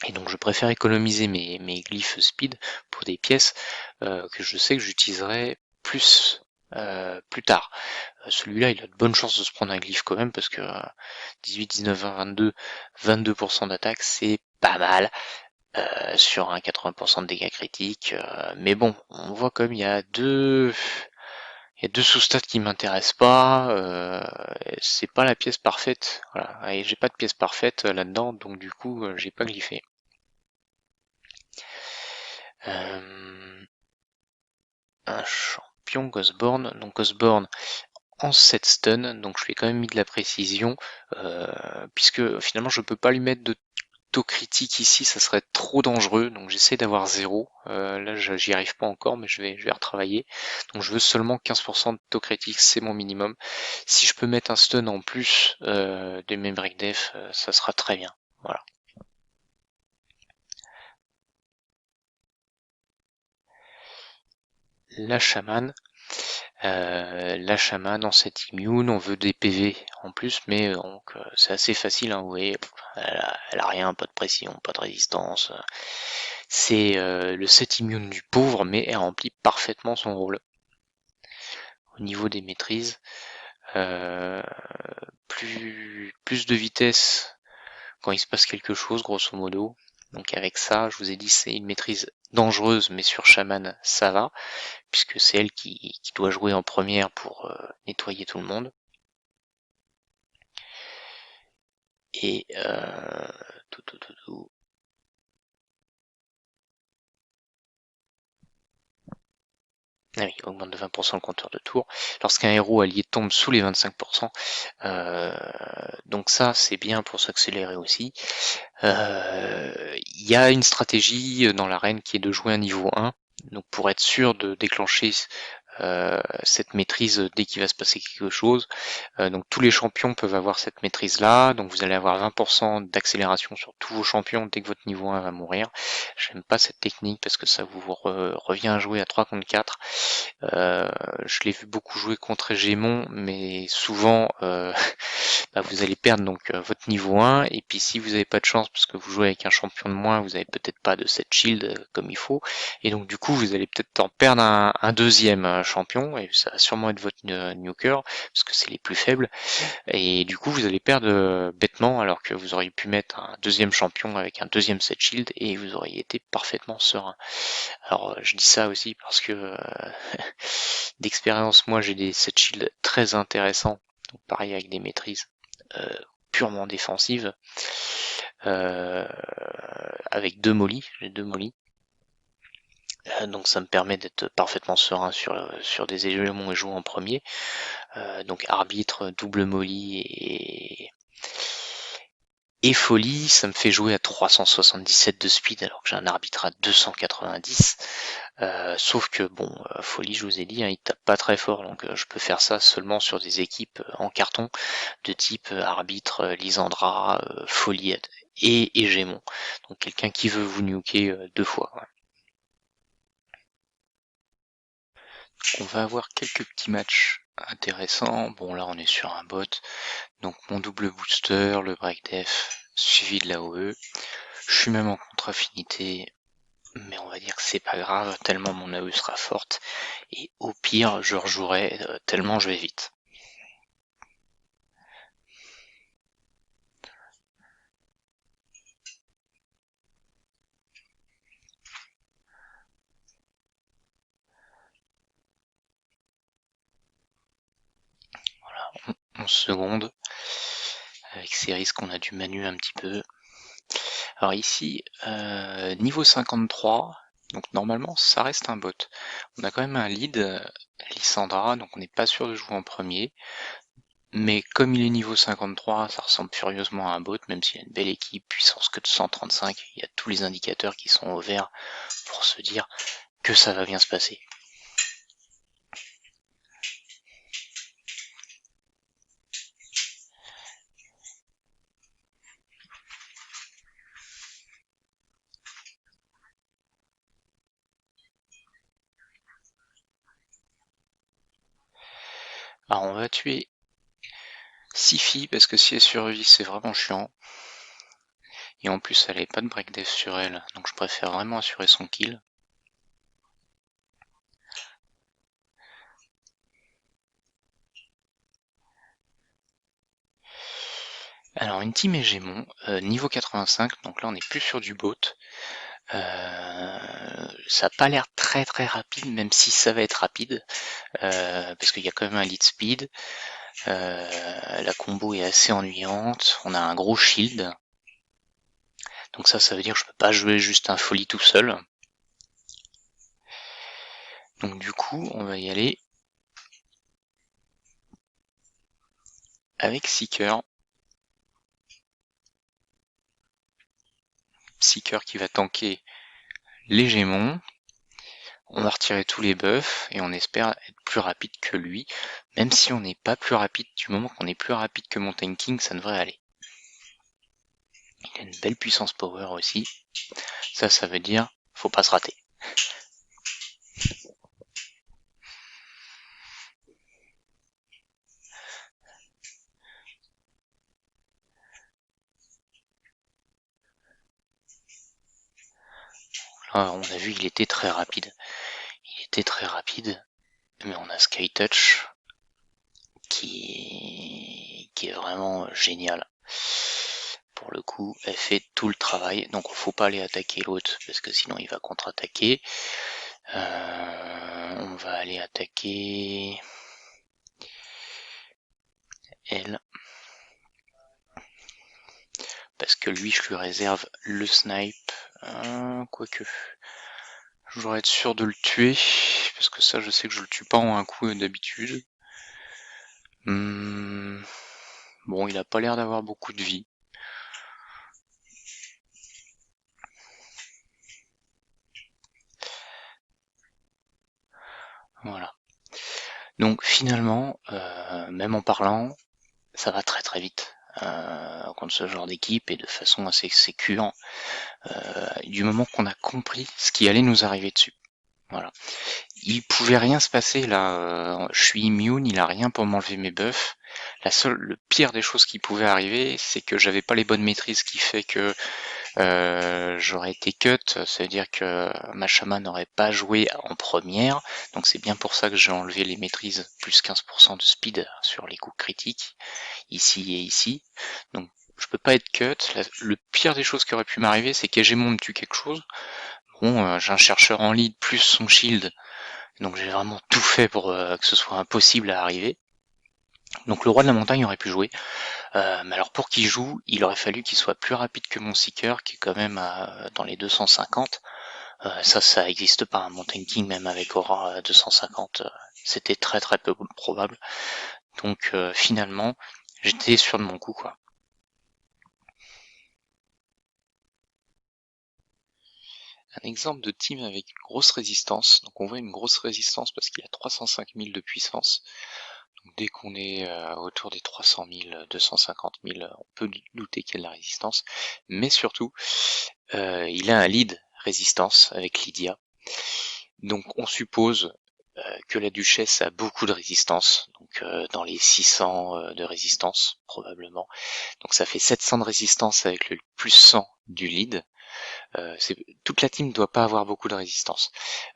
Et donc je préfère économiser mes glyphes speed pour des pièces que je sais que j'utiliserai plus tard. Celui-là il a de bonnes chances de se prendre un glyphe quand même parce que 18, 19, 20, 22, 22% d'attaque c'est pas mal. Sur un 80% de dégâts critiques, mais bon, on voit comme il y a deux sous-stats qui m'intéressent pas, c'est pas la pièce parfaite, voilà, et j'ai pas de pièce parfaite là-dedans, donc du coup j'ai pas glyphé. Un champion Ghostborn, donc Ghostborn en 7 stun, donc je lui ai quand même mis de la précision, puisque finalement je peux pas lui mettre de taux critique ici, ça serait trop dangereux, donc j'essaie d'avoir 0. Là j'y arrive pas encore, mais je vais retravailler. Donc je veux seulement 15% de taux critique, c'est mon minimum. Si je peux mettre un stun en plus de mes break def, ça sera très bien. Voilà. La chamane. La chamane en cette immune, on veut des PV en plus, mais donc c'est assez facile, hein, vous voyez, elle a rien, pas de pression, pas de résistance. C'est le set immune du pauvre, mais elle remplit parfaitement son rôle. Au niveau des maîtrises, plus de vitesse quand il se passe quelque chose, grosso modo. Donc avec ça, je vous ai dit, c'est une maîtrise dangereuse, mais sur chaman, ça va, puisque c'est elle qui doit jouer en première pour nettoyer tout le monde. Et Ah oui, augmente de 20% le compteur de tours. Lorsqu'un héros allié tombe sous les 25%, donc ça c'est bien pour s'accélérer aussi. Il y a une stratégie dans l'arène qui est de jouer un niveau 1, donc pour être sûr de déclencher cette maîtrise dès qu'il va se passer quelque chose. Donc tous les champions peuvent avoir cette maîtrise là, donc vous allez avoir 20% d'accélération sur tous vos champions dès que votre niveau 1 va mourir. J'aime pas cette technique parce que ça vous revient à jouer à 3 contre 4. Je l'ai vu beaucoup jouer contre Hégémon, mais souvent bah, vous allez perdre donc votre niveau 1, et puis si vous n'avez pas de chance parce que vous jouez avec un champion de moins, vous n'avez peut-être pas de set shield comme il faut, et donc du coup vous allez peut-être en perdre un deuxième champion, et ça va sûrement être votre nuker, parce que c'est les plus faibles, et du coup vous allez perdre bêtement, alors que vous auriez pu mettre un deuxième champion avec un deuxième set shield, et vous auriez été parfaitement serein. Alors je dis ça aussi parce que d'expérience, moi j'ai des set shields très intéressants, donc pareil avec des maîtrises purement défensives, avec j'ai deux mollies. Donc ça me permet d'être parfaitement serein sur des éléments et jouer en premier. Donc arbitre, double molly et folie, ça me fait jouer à 377 de speed alors que j'ai un arbitre à 290. Sauf que bon, folie, je vous ai dit, hein, il tape pas très fort, donc je peux faire ça seulement sur des équipes en carton de type arbitre, Lysandra, folie et hégémon. Donc quelqu'un qui veut vous nuker deux fois. Ouais. On va avoir quelques petits matchs intéressants. Bon là on est sur un bot. Donc mon double booster, le break def, suivi de la OE. Je suis même en contre-affinité, mais on va dire que c'est pas grave, tellement mon AE sera forte. Et au pire, je rejouerai tellement je vais vite. Voilà, 11 secondes. Avec ces risques, on a du manu un petit peu. Alors ici, niveau 53, donc normalement ça reste un bot. On a quand même un lead, Lysandra, donc on n'est pas sûr de jouer en premier. Mais comme il est niveau 53, ça ressemble furieusement à un bot, même s'il a une belle équipe, puissance que de 135, il y a tous les indicateurs qui sont au vert pour se dire que ça va bien se passer. Alors on va tuer Sifi parce que si elle survit c'est vraiment chiant. Et en plus elle n'avait pas de break def sur elle, donc je préfère vraiment assurer son kill. Alors une team Hégémon, niveau 85, donc là on est plus sur du bot. Ça n'a pas l'air très très rapide, même si ça va être rapide, parce qu'il y a quand même un lead speed. La combo est assez ennuyante, on a un gros shield. Donc ça veut dire que je peux pas jouer juste un folie tout seul. Donc du coup, on va y aller avec Seeker. Seeker qui va tanker légèrement. On va retirer tous les buffs et on espère être plus rapide que lui. Même si on n'est pas plus rapide, du moment qu'on est plus rapide que mon tanking, ça devrait aller. Il a une belle puissance power aussi. Ça veut dire faut pas se rater. Là, on a vu qu'il était très rapide. Il était très rapide, mais on a Sky Touch qui est vraiment génial. Pour le coup, elle fait tout le travail, donc faut pas aller attaquer l'autre parce que sinon il va contre-attaquer. On va aller attaquer elle parce que lui je lui réserve le snipe, quoique Je voudrais être sûr de le tuer, parce que ça je sais que je le tue pas en un coup d'habitude. Bon, il a pas l'air d'avoir beaucoup de vie. Voilà. Donc finalement, même en parlant, ça va très très vite contre ce genre d'équipe et de façon assez sécure, du moment qu'on a compris ce qui allait nous arriver dessus. Voilà. Il pouvait rien se passer là, je suis immune, il a rien pour m'enlever mes buffs. Le pire des choses qui pouvait arriver, c'est que j'avais pas les bonnes maîtrises, qui fait que j'aurais été cut, ça veut dire que ma shaman n'aurait pas joué en première, donc c'est bien pour ça que j'ai enlevé les maîtrises plus 15% de speed sur les coups critiques, ici et ici. Donc je peux pas être cut. Le pire des choses qui aurait pu m'arriver, c'est qu'Hegemon me tue quelque chose. Bon, j'ai un chercheur en lead plus son shield, donc j'ai vraiment tout fait pour que ce soit impossible à arriver. Donc le roi de la montagne aurait pu jouer. Mais alors pour qu'il joue, il aurait fallu qu'il soit plus rapide que mon Seeker, qui est quand même dans les 250. Ça existe pas, un Mountain King même avec Aura 250, c'était très très peu probable. Donc finalement, j'étais sûr de mon coup, quoi. Un exemple de team avec une grosse résistance. Donc on voit une grosse résistance parce qu'il a 305 000 de puissance. Donc dès qu'on est autour des 300 000, 250 000, on peut douter qu'il y a de la résistance. Mais surtout, il a un lead résistance avec Lydia. Donc on suppose que la duchesse a beaucoup de résistance, donc dans les 600 de résistance probablement. Donc ça fait 700 de résistance avec le plus 100 du lead. Toute la team ne doit pas avoir beaucoup de résistance.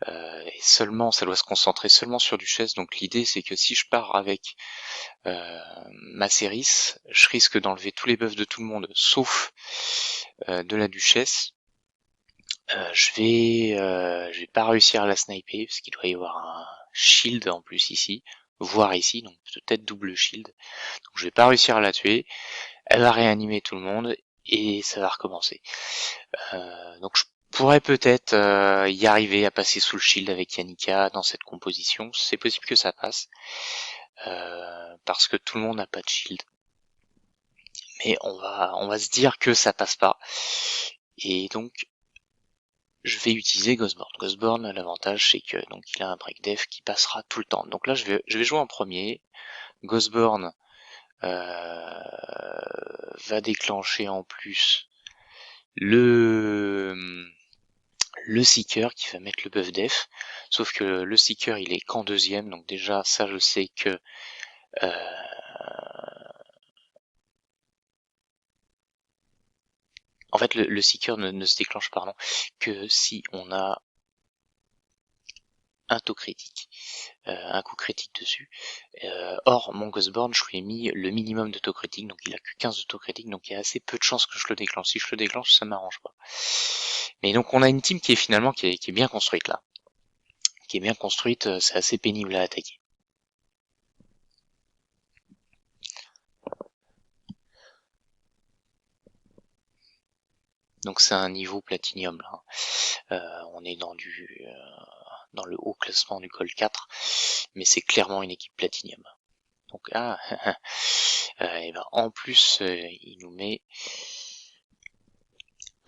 Et seulement, ça doit se concentrer seulement sur duchesse. Donc l'idée c'est que si je pars avec ma Céris, je risque d'enlever tous les buffs de tout le monde, sauf de la duchesse. Je vais pas réussir à la sniper parce qu'il doit y avoir un shield en plus ici, voire ici, donc peut-être double shield. Donc je vais pas réussir à la tuer. Elle va réanimer tout le monde et ça va recommencer. Donc je pourrais peut-être y arriver à passer sous le shield avec Yannicka dans cette composition. C'est possible que ça passe parce que tout le monde n'a pas de shield. Mais on va se dire que ça passe pas. Et donc je vais utiliser Ghostborn. Ghostborn, l'avantage c'est que donc il a un break def qui passera tout le temps. Donc là je vais jouer en premier. Ghostborn va déclencher en plus le Seeker qui va mettre le buff def. Sauf que le Seeker il est qu'en deuxième, donc déjà ça je sais que en fait le Seeker ne se déclenche pardon que si on a un taux critique, un coup critique dessus. Or, mon Ghostborn, je lui ai mis le minimum de taux critique, donc il a que 15 de taux critique, donc il y a assez peu de chances que je le déclenche. Si je le déclenche, ça m'arrange pas. Mais donc on a une team qui est finalement qui est bien construite là. Qui est bien construite, c'est assez pénible à attaquer. Donc c'est un niveau platinium là. On est dans dans le haut classement du Gold 4, mais c'est clairement une équipe platinium. Donc et ben en plus il nous met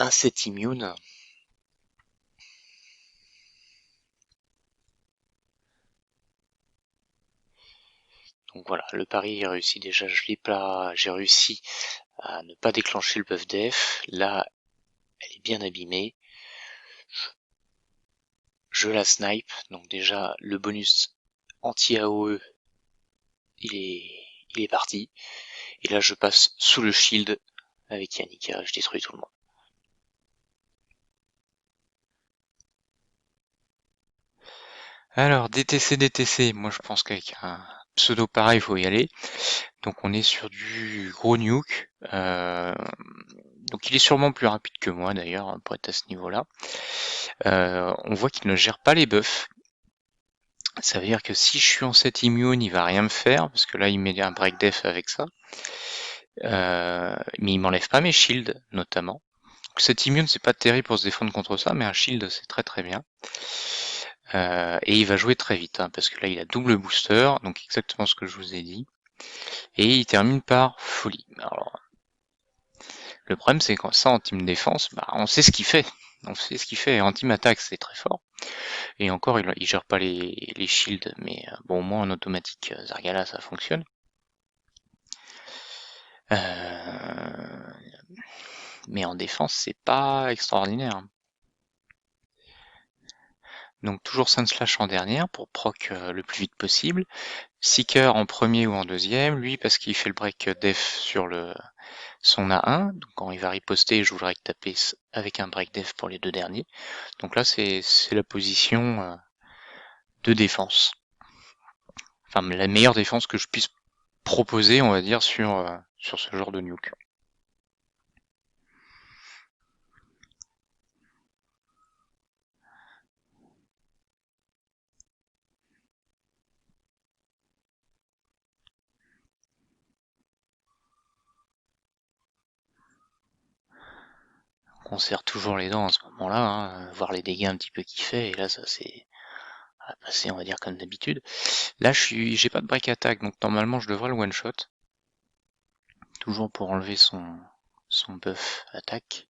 un set immune. Donc voilà, le pari est réussi déjà, j'ai réussi à ne pas déclencher le buff def. Là, elle est bien abîmée. Je la snipe, donc déjà le bonus anti-AOE, il est parti. Et là je passe sous le shield avec Yannicka, je détruis tout le monde. Alors DTC, moi je pense qu'avec un pseudo pareil il faut y aller. Donc on est sur du gros nuke. Donc il est sûrement plus rapide que moi d'ailleurs pour être à ce niveau-là. On voit qu'il ne gère pas les buffs. Ça veut dire que si je suis en set immune, il va rien me faire, parce que là il met un break def avec ça. Mais il m'enlève pas mes shields, notamment. Cette immune, c'est pas terrible pour se défendre contre ça, mais un shield, c'est très très bien. Et il va jouer très vite, hein, parce que là, il a double booster, donc exactement ce que je vous ai dit. Et il termine par folie. Alors, le problème, c'est que ça, en team défense, bah, on sait ce qu'il fait. On sait ce qu'il fait. En team attaque, c'est très fort. Et encore, il gère pas les shields, mais bon, au moins en automatique, Zargala, ça fonctionne. Mais en défense, c'est pas extraordinaire. Donc toujours Sunslash en dernière pour proc le plus vite possible. Seeker en premier ou en deuxième, lui parce qu'il fait le break def sur son A1, donc quand il va riposter, je voudrais taper avec un break def pour les deux derniers. Donc là c'est la position de défense. Enfin la meilleure défense que je puisse proposer, on va dire, sur ce genre de nuke. On serre toujours les dents à ce moment-là, hein, voir les dégâts un petit peu qu'il fait, et là ça c'est à passer, on va dire, comme d'habitude. Là j'ai pas de break attack, donc normalement je devrais le one shot. Toujours pour enlever son buff attaque.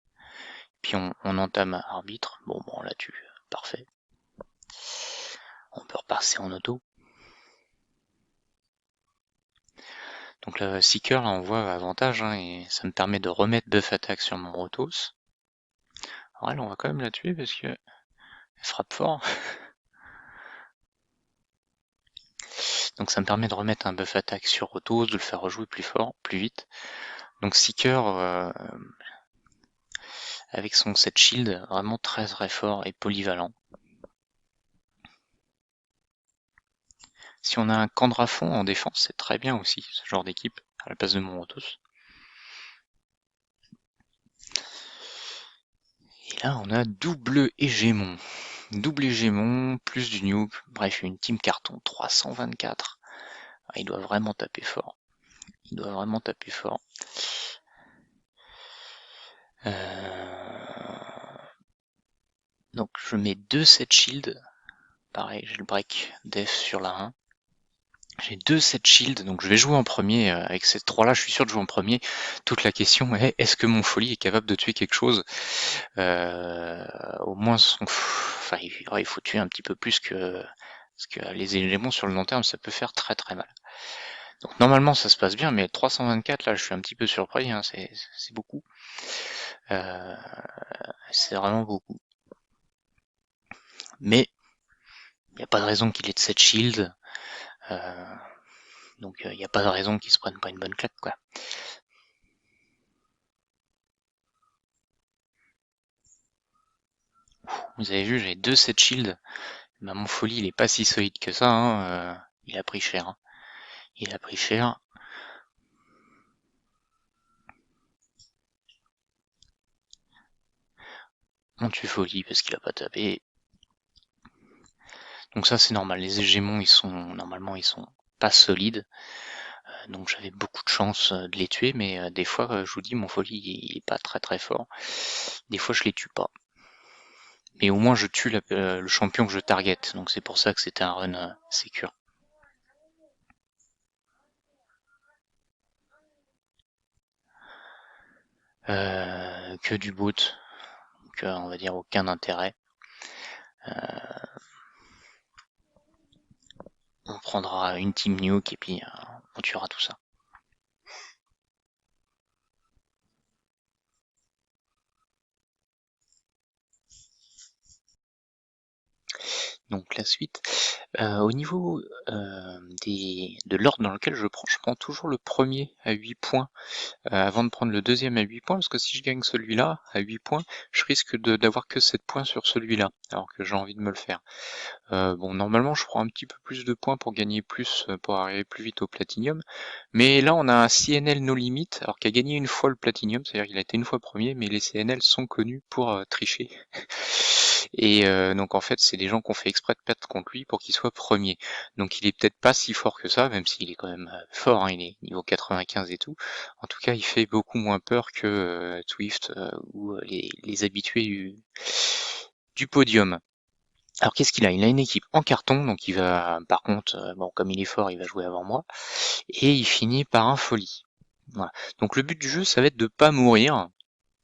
Puis on entame arbitre. Bon là tu parfait. On peut repasser en auto. Donc là Seeker là on voit avantage, hein, et ça me permet de remettre buff attaque sur mon Rotos. Alors elle on va quand même la tuer parce que elle frappe fort. Donc ça me permet de remettre un buff attaque sur Rotos, de le faire rejouer plus fort, plus vite. Donc Seeker avec son set shield vraiment très très fort et polyvalent. Si on a un Candrafond en défense, c'est très bien aussi, ce genre d'équipe, à la place de mon Rotos. Et là, on a double hégémon. Double hégémon, plus du nuke, bref, une team carton 324. Ah, il doit vraiment taper fort. Il doit vraiment taper fort. Donc je mets 2 set shield. Pareil, j'ai le break def sur la 1. J'ai 2 set shield, donc je vais jouer en premier. Avec ces 3 là, je suis sûr de jouer en premier. Toute la question est, est-ce que mon folie est capable de tuer quelque chose? Au moins, enfin, il faut tuer un petit peu plus que... Parce que les éléments sur le long terme, ça peut faire très très mal. Donc normalement ça se passe bien, mais 324 là je suis un petit peu surpris, hein, c'est beaucoup. C'est vraiment beaucoup. Mais il n'y a pas de raison qu'il ait de cette shield. Donc il n'y a pas de raison qu'il se prenne pas une bonne claque, quoi. Vous avez vu, j'ai 2 set shield. Bah, mon folie il est pas si solide que ça, hein. Il a pris cher. Hein. Il a pris cher. On tue folie parce qu'il a pas tapé. Donc ça c'est normal, les hégémons normalement ils sont pas solides. Donc j'avais beaucoup de chance de les tuer, mais des fois je vous dis mon folie il est pas très très fort. Des fois je les tue pas. Mais au moins je tue le champion que je target, donc c'est pour ça que c'était un run sécure. Que du boot, donc on va dire aucun intérêt. On prendra une team nuke et puis on tuera tout ça. Donc la suite, au niveau de l'ordre dans lequel je prends toujours le premier à 8 points avant de prendre le deuxième à 8 points, parce que si je gagne celui-là à 8 points, je risque d'avoir que 7 points sur celui-là, alors que j'ai envie de me le faire. Bon, normalement je prends un petit peu plus de points pour gagner plus, pour arriver plus vite au Platinium, mais là on a un CNL no limit, alors qu'il a gagné une fois le Platinium, c'est-à-dire qu'il a été une fois premier, mais les CNL sont connus pour tricher. Et donc en fait c'est des gens qu'on fait exprès de perdre contre lui pour qu'il soit soit premier. Donc il est peut-être pas si fort que ça, même s'il est quand même fort, hein, il est niveau 95 et tout. En tout cas, il fait beaucoup moins peur que Twift ou les habitués du podium. Alors qu'est-ce qu'il a? Il a une équipe en carton, donc il va, par contre, bon, comme il est fort, il va jouer avant moi, et il finit par un folie. Voilà. Donc le but du jeu, ça va être de pas mourir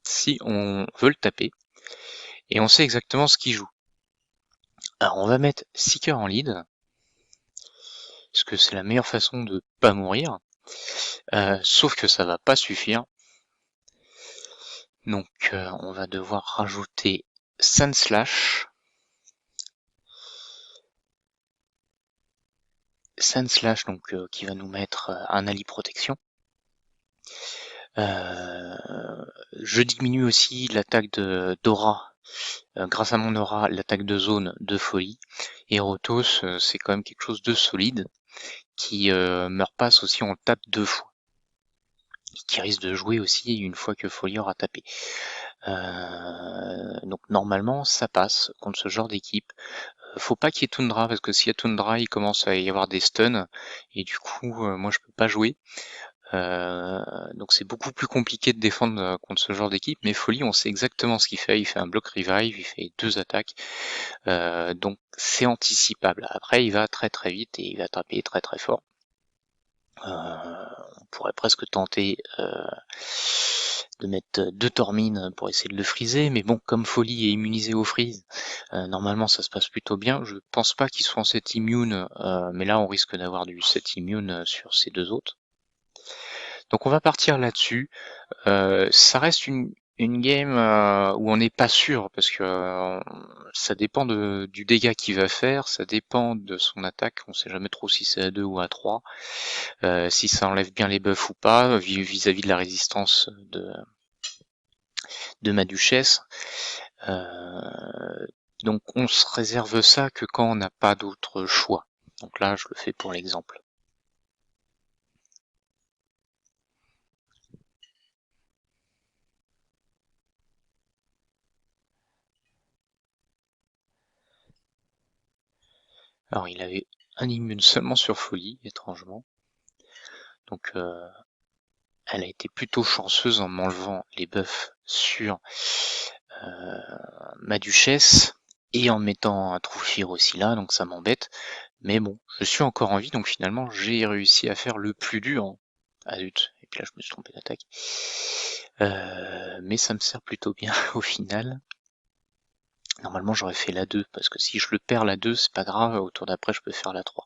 si on veut le taper, et on sait exactement ce qu'il joue. Alors on va mettre Seeker en lead, parce que c'est la meilleure façon de pas mourir, sauf que ça va pas suffire. Donc on va devoir rajouter Sandslash, donc qui va nous mettre un Ali protection. Je diminue aussi l'attaque d'Aura, grâce à mon Aura, l'attaque de zone de folie. Et Rotos, c'est quand même quelque chose de solide, qui meurt pas aussi on le tape 2 fois. Et qui risque de jouer aussi une fois que folie aura tapé. Donc normalement ça passe contre ce genre d'équipe. Faut pas qu'il y ait Tundra, parce que s'il y a Tundra, il commence à y avoir des stuns, et du coup moi je peux pas jouer. Donc c'est beaucoup plus compliqué de défendre contre ce genre d'équipe, mais Folie, on sait exactement ce qu'il fait. Il fait un bloc revive, il fait 2 attaques, donc c'est anticipable. Après, il va très très vite et il va taper très très fort. On pourrait presque tenter de mettre 2 Tormines pour essayer de le freezer, mais bon, comme Folie est immunisé au freeze, normalement ça se passe plutôt bien. Je pense pas qu'il soit en set immune, mais là on risque d'avoir du set immune sur ces 2 autres. Donc on va partir là-dessus. Ça reste une game où on n'est pas sûr, parce que ça dépend du dégât qu'il va faire, ça dépend de son attaque, on sait jamais trop si c'est à 2 ou à 3, si ça enlève bien les buffs ou pas, vis-à-vis de la résistance de ma duchesse. Donc on se réserve ça que quand on n'a pas d'autre choix. Donc là je le fais pour l'exemple. Alors il avait un immune seulement sur folie, étrangement. Donc elle a été plutôt chanceuse en m'enlevant les buffs sur ma duchesse et en mettant un Troufir aussi là, donc ça m'embête. Mais bon, je suis encore en vie, donc finalement j'ai réussi à faire le plus dur. Ah zut, et puis là je me suis trompé d'attaque. Mais ça me sert plutôt bien au final. Normalement j'aurais fait la 2, parce que si je le perds la 2, c'est pas grave, au tour d'après je peux faire la 3.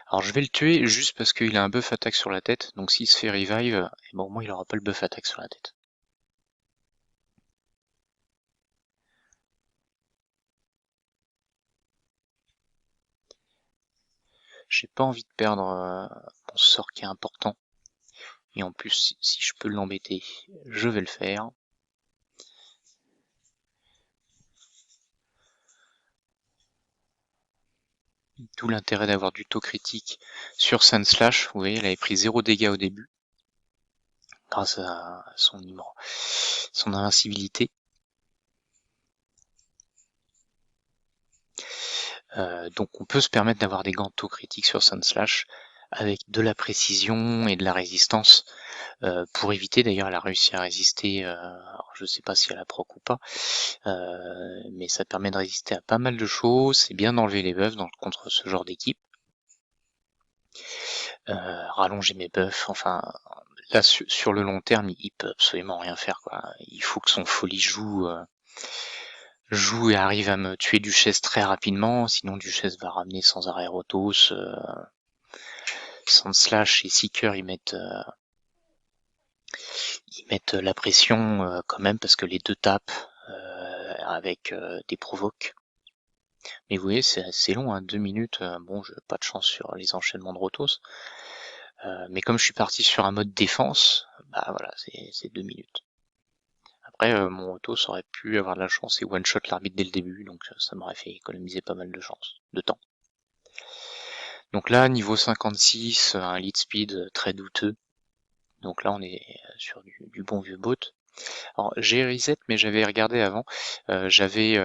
Alors je vais le tuer juste parce qu'il a un buff attaque sur la tête, donc s'il se fait revive, bon, au moins il aura pas le buff attaque sur la tête. J'ai pas envie de perdre mon sort qui est important. Et en plus, si je peux l'embêter, je vais le faire. D'où l'intérêt d'avoir du taux critique sur Sandslash. Vous voyez, elle avait pris 0 dégâts au début, grâce à son invincibilité. Donc on peut se permettre d'avoir des gants de taux critique sur Sandslash, avec de la précision et de la résistance, pour éviter, d'ailleurs elle a réussi à résister, alors je sais pas si elle a proc ou pas, mais ça permet de résister à pas mal de choses, c'est bien d'enlever les buffs contre ce genre d'équipe. Rallonger mes buffs, enfin là sur le long terme il peut absolument rien faire quoi. Il faut que son folie joue et arrive à me tuer Duchesse très rapidement, sinon Duchesse va ramener sans arrêt Rotos. Sandslash et Seeker ils mettent la pression quand même, parce que les deux tapent avec des provoques. Mais vous voyez, c'est assez long, hein, 2 minutes. Bon, j'ai pas de chance sur les enchaînements de Rotos. Mais comme je suis parti sur un mode défense, bah voilà, c'est 2 minutes. Après, mon Rotos aurait pu avoir de la chance et one-shot l'arbitre dès le début, donc ça m'aurait fait économiser pas mal de temps. Donc là, niveau 56, un lead speed très douteux. Donc là, on est sur du bon vieux bot. Alors j'ai reset, mais j'avais regardé avant. J'avais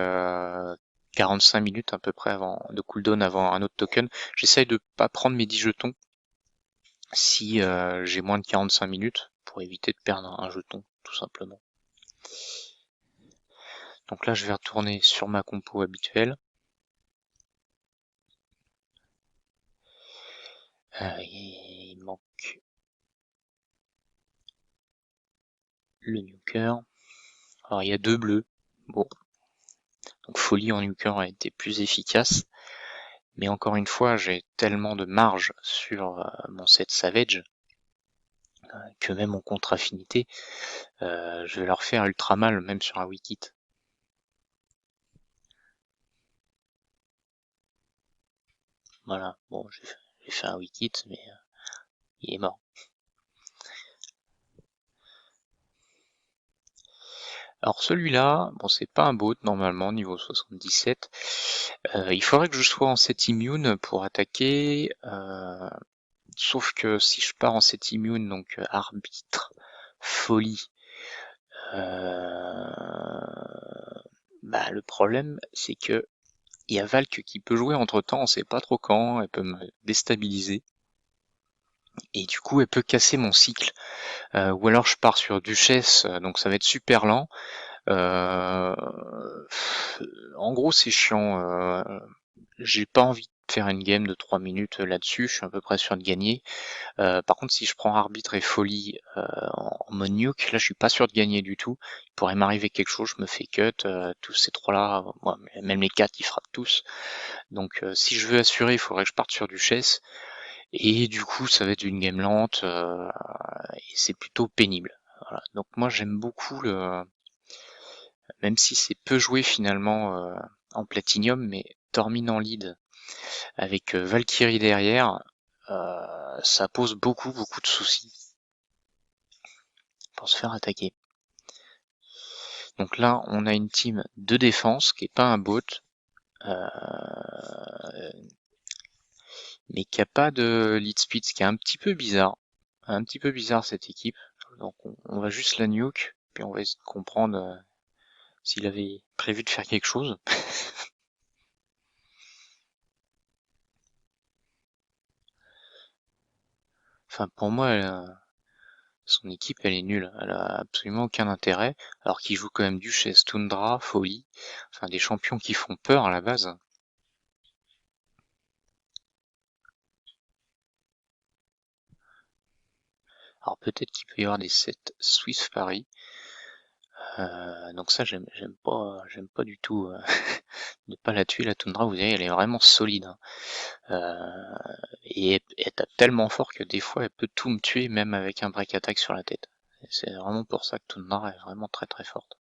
45 minutes à peu près avant de cooldown avant un autre token. J'essaye de pas prendre mes 10 jetons si j'ai moins de 45 minutes pour éviter de perdre un jeton tout simplement. Donc là je vais retourner sur ma compo habituelle. Il manque le nuker. Alors il y a 2 bleus. Bon. Donc folie en nuker a été plus efficace. Mais encore une fois, j'ai tellement de marge sur mon set Savage que même en contre-affinité, je vais leur faire ultra mal, même sur un wikit. Voilà, bon, j'ai fait un wikit, mais il est mort. Alors celui-là, bon, c'est pas un bot normalement, niveau 77. Il faudrait que je sois en set immune pour attaquer, sauf que si je pars en set immune, donc arbitre, folie, bah, le problème c'est que il y a Valk qui peut jouer entre temps, on sait pas trop quand, elle peut me déstabiliser. Et du coup elle peut casser mon cycle. Ou alors je pars sur Duchesse, donc ça va être super lent. En gros c'est chiant, j'ai pas envie de faire une game de 3 minutes là-dessus, je suis à peu près sûr de gagner. Par contre si je prends arbitre et folie en mode nuke, là je suis pas sûr de gagner du tout. Il pourrait m'arriver quelque chose, je me fais cut, tous ces trois là, même les 4 ils frappent tous. Donc si je veux assurer, il faudrait que je parte sur Duchesse. Et du coup ça va être une game lente, et c'est plutôt pénible. Voilà. Donc moi j'aime beaucoup même si c'est peu joué finalement en Platinium, mais Tormin en lead avec Valkyrie derrière, ça pose beaucoup de soucis pour se faire attaquer. Donc là, on a une team de défense qui est pas un bot, mais qui a pas de lead speed, ce qui est un petit peu bizarre. Un petit peu bizarre cette équipe. Donc on va juste la nuke, puis on va essayer de comprendre s'il avait prévu de faire quelque chose. Enfin, pour moi, son équipe, elle est nulle. Elle a absolument aucun intérêt. Alors qu'il joue quand même Duchesse, Tundra, Folie. Enfin, des champions qui font peur à la base. Alors peut-être qu'il peut y avoir des sets Swiss Paris. Donc ça, j'aime pas du tout ne pas la tuer, la Tundra. Vous voyez, elle est vraiment solide. Et elle tape tellement fort que des fois, elle peut tout me tuer, même avec un break attack sur la tête. C'est vraiment pour ça que Tundra est vraiment très forte.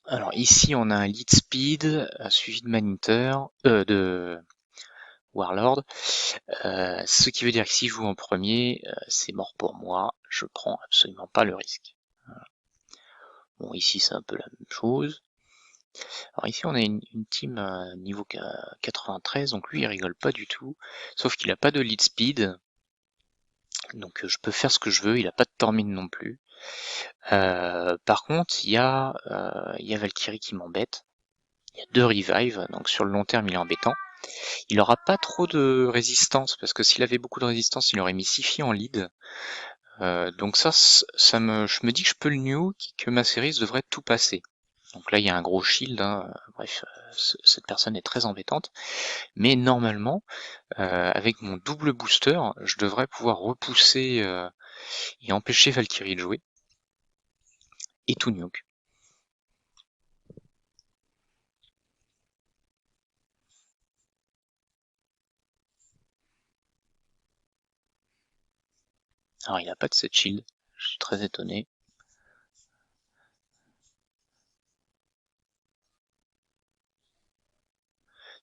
Alors ici, on a un lead speed suivi de Manhunter, de Warlord. Ce qui veut dire que si je joue en premier, c'est mort pour moi. Je prends absolument pas le risque. Voilà. Bon, ici c'est un peu la même chose. Alors ici on a une team niveau 93, donc lui il rigole pas du tout, sauf qu'il a pas de lead speed, donc je peux faire ce que je veux, il a pas de Tormine non plus. Par contre il y a Valkyrie qui m'embête, il y a 2 revive, donc sur le long terme il est embêtant. Il aura pas trop de résistance, parce que s'il avait beaucoup de résistance il aurait mis Sifi en lead. Donc ça je me dis que je peux le nuke, que ma série devrait tout passer. Donc là il y a un gros shield, hein. Bref, cette personne est très embêtante. Mais normalement, avec mon double booster, je devrais pouvoir repousser et empêcher Valkyrie de jouer. Et tout nuke. Alors il a pas de set shield, je suis très étonné.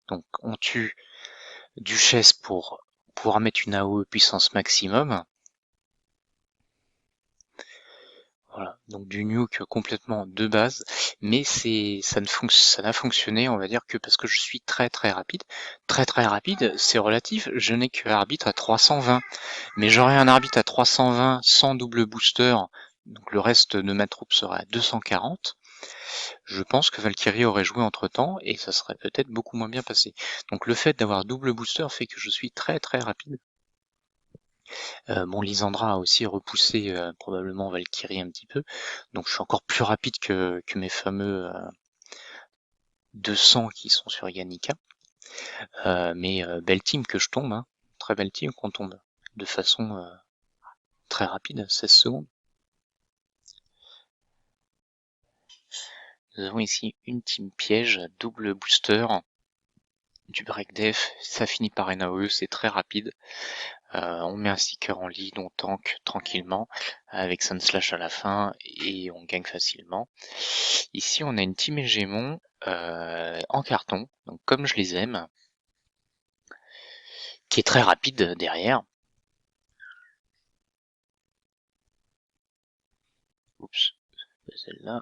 Donc on tue Duchesse pour pouvoir mettre une AOE puissance maximum. Voilà, donc du nuke complètement de base, mais ça n'a fonctionné, on va dire, que parce que je suis très rapide. Très rapide, c'est relatif, je n'ai que arbitre à 320, mais j'aurai un arbitre à 320 sans double booster, donc le reste de ma troupe sera à 240. Je pense que Valkyrie aurait joué entre temps et ça serait peut-être beaucoup moins bien passé. Donc le fait d'avoir double booster fait que je suis très très rapide. Bon, Lysandra a aussi repoussé probablement Valkyrie un petit peu, donc je suis encore plus rapide que mes fameux 200 qui sont sur Yannicka. Mais belle team que je tombe, hein. Très belle team qu'on tombe de façon très rapide, 16 secondes. Nous avons ici une team piège, double booster, du break def, ça finit par NAE, c'est très rapide. On met un sticker en lead, on tank tranquillement avec Sunslash à la fin et on gagne facilement. Ici on a une team Hégémon en carton, donc comme je les aime, qui est très rapide derrière. Oups, celle-là.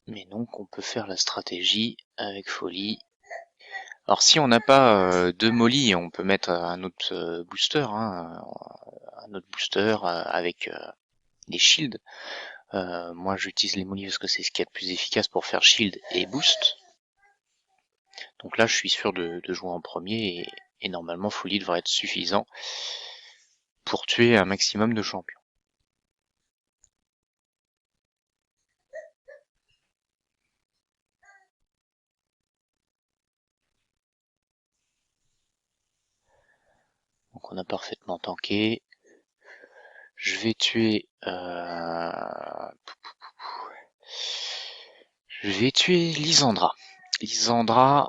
Mais donc on peut faire la stratégie avec folie. Alors si on n'a pas de molly, on peut mettre un autre booster, hein, un autre booster avec les shields. Moi j'utilise les molly parce que c'est ce qu'il y a de plus efficace pour faire shield et boost. Donc là je suis sûr de jouer en premier et normalement folie devrait être suffisant pour tuer un maximum de champions. Donc on a parfaitement tanké. Je vais tuer Lysandra. Lysandra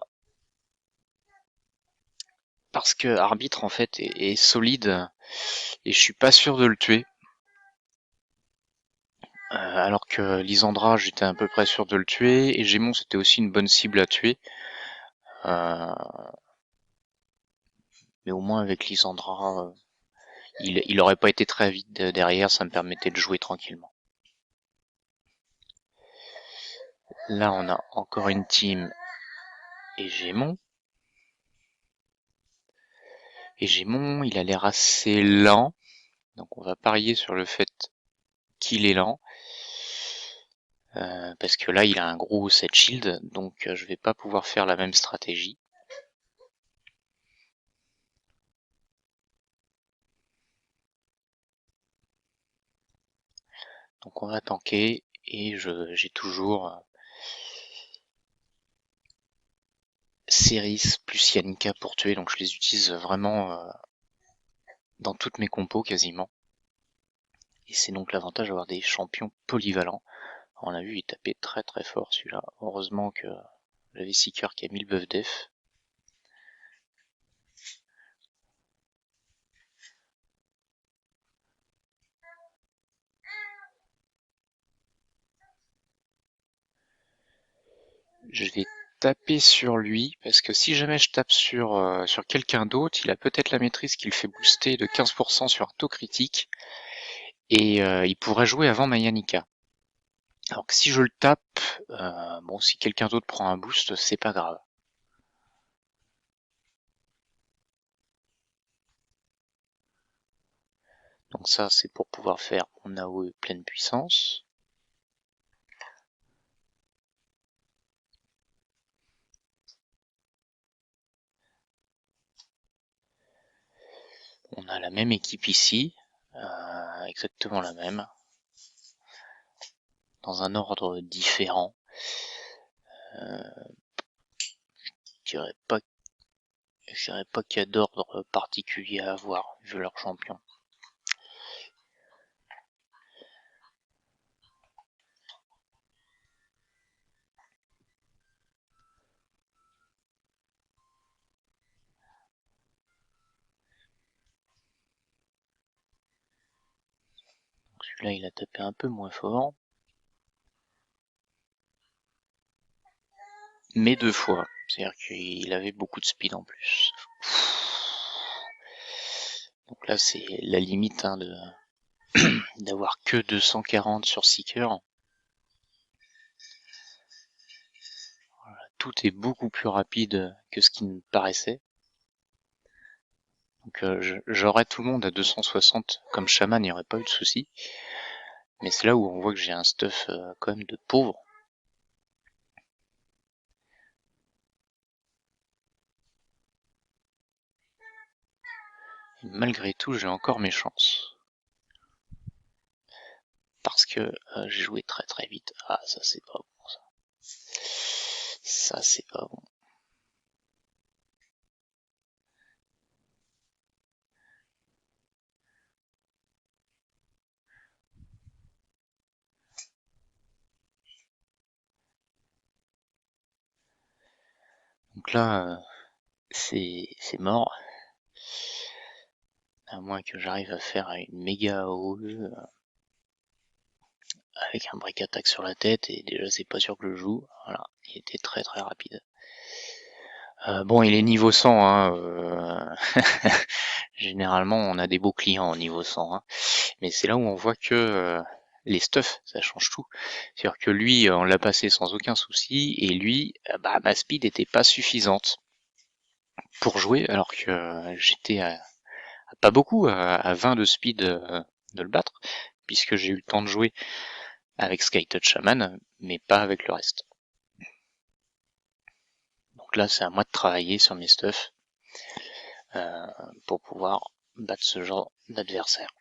parce que arbitre en fait est solide et je suis pas sûr de le tuer. Alors que Lysandra j'étais à peu près sûr de le tuer et Gémon c'était aussi une bonne cible à tuer. Mais au moins avec Lysandra il aurait pas été très vite derrière, ça me permettait de jouer tranquillement. Là on a encore une team Hégémon. Hégémon il a l'air assez lent. Donc on va parier sur le fait qu'il est lent. Parce que là il a un gros set shield, donc je vais pas pouvoir faire la même stratégie. Donc on va tanker et j'ai toujours Ceris plus Yannicka pour tuer, donc je les utilise vraiment dans toutes mes compos quasiment. Et c'est donc l'avantage d'avoir des champions polyvalents. On l'a vu, il tapait très très fort celui-là. Heureusement que j'avais Seeker qui a mis le buff def. Je vais taper sur lui, parce que si jamais je tape sur quelqu'un d'autre, il a peut-être la maîtrise qui le fait booster de 15% sur un taux critique, et il pourrait jouer avant ma Yannicka. Alors que si je le tape, bon, si quelqu'un d'autre prend un boost, c'est pas grave. Donc ça, c'est pour pouvoir faire mon AOE pleine puissance. On a la même équipe ici, exactement la même, dans un ordre différent. Je dirais pas qu'il y a d'ordre particulier à avoir, vu leur champion. Celui-là, il a tapé un peu moins fort. Mais 2 fois. C'est-à-dire qu'il avait beaucoup de speed en plus. Donc là, c'est la limite hein, d'avoir que 240 sur Seeker. Voilà, tout est beaucoup plus rapide que ce qui me paraissait. Donc Donc j'aurais tout le monde à 260 comme chaman, il n'y aurait pas eu de souci. Mais c'est là où on voit que j'ai un stuff quand même de pauvre. Et malgré tout, j'ai encore mes chances. Parce que j'ai joué très très vite. Ah, ça c'est pas bon ça. Ça c'est pas bon. Donc là, c'est mort. À moins que j'arrive à faire une méga AOE avec un break attack sur la tête, et déjà c'est pas sûr que je joue. Voilà, il était très très rapide. Bon, il est niveau 100, hein, généralement on a des beaux clients au niveau 100, hein. Mais c'est là où on voit que les stuffs, ça change tout. C'est-à-dire que lui, on l'a passé sans aucun souci, et lui, bah, ma speed était pas suffisante pour jouer, alors que j'étais à pas beaucoup, à 20 de speed de le battre, puisque j'ai eu le temps de jouer avec Skytouch Shaman, mais pas avec le reste. Donc là, c'est à moi de travailler sur mes stuffs pour pouvoir battre ce genre d'adversaire.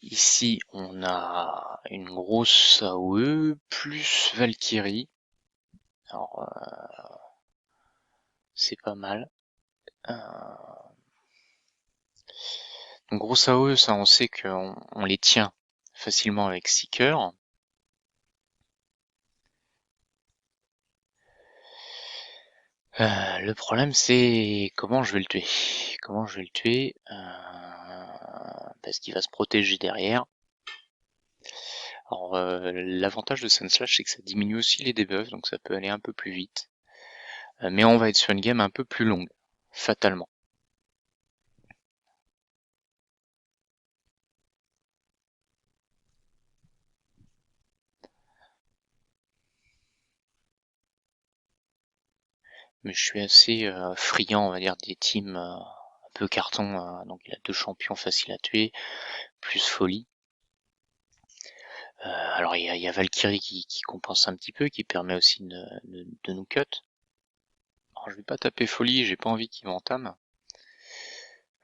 Ici, on a une grosse AOE plus Valkyrie. Alors, c'est pas mal. Donc grosse AOE, ça on sait qu'on les tient facilement avec Seeker. Le problème c'est comment je vais le tuer. Comment je vais le tuer parce qu'il va se protéger derrière. Alors l'avantage de Sunslash c'est que ça diminue aussi les debuffs, donc ça peut aller un peu plus vite. Mais on va être sur une game un peu plus longue, fatalement. Mais je suis assez friand, on va dire, des teams un peu carton. Donc il a 2 champions faciles à tuer, plus folie. Alors il y a Valkyrie qui compense un petit peu, qui permet aussi de nous cut. Alors je vais pas taper folie, j'ai pas envie qu'il m'entame.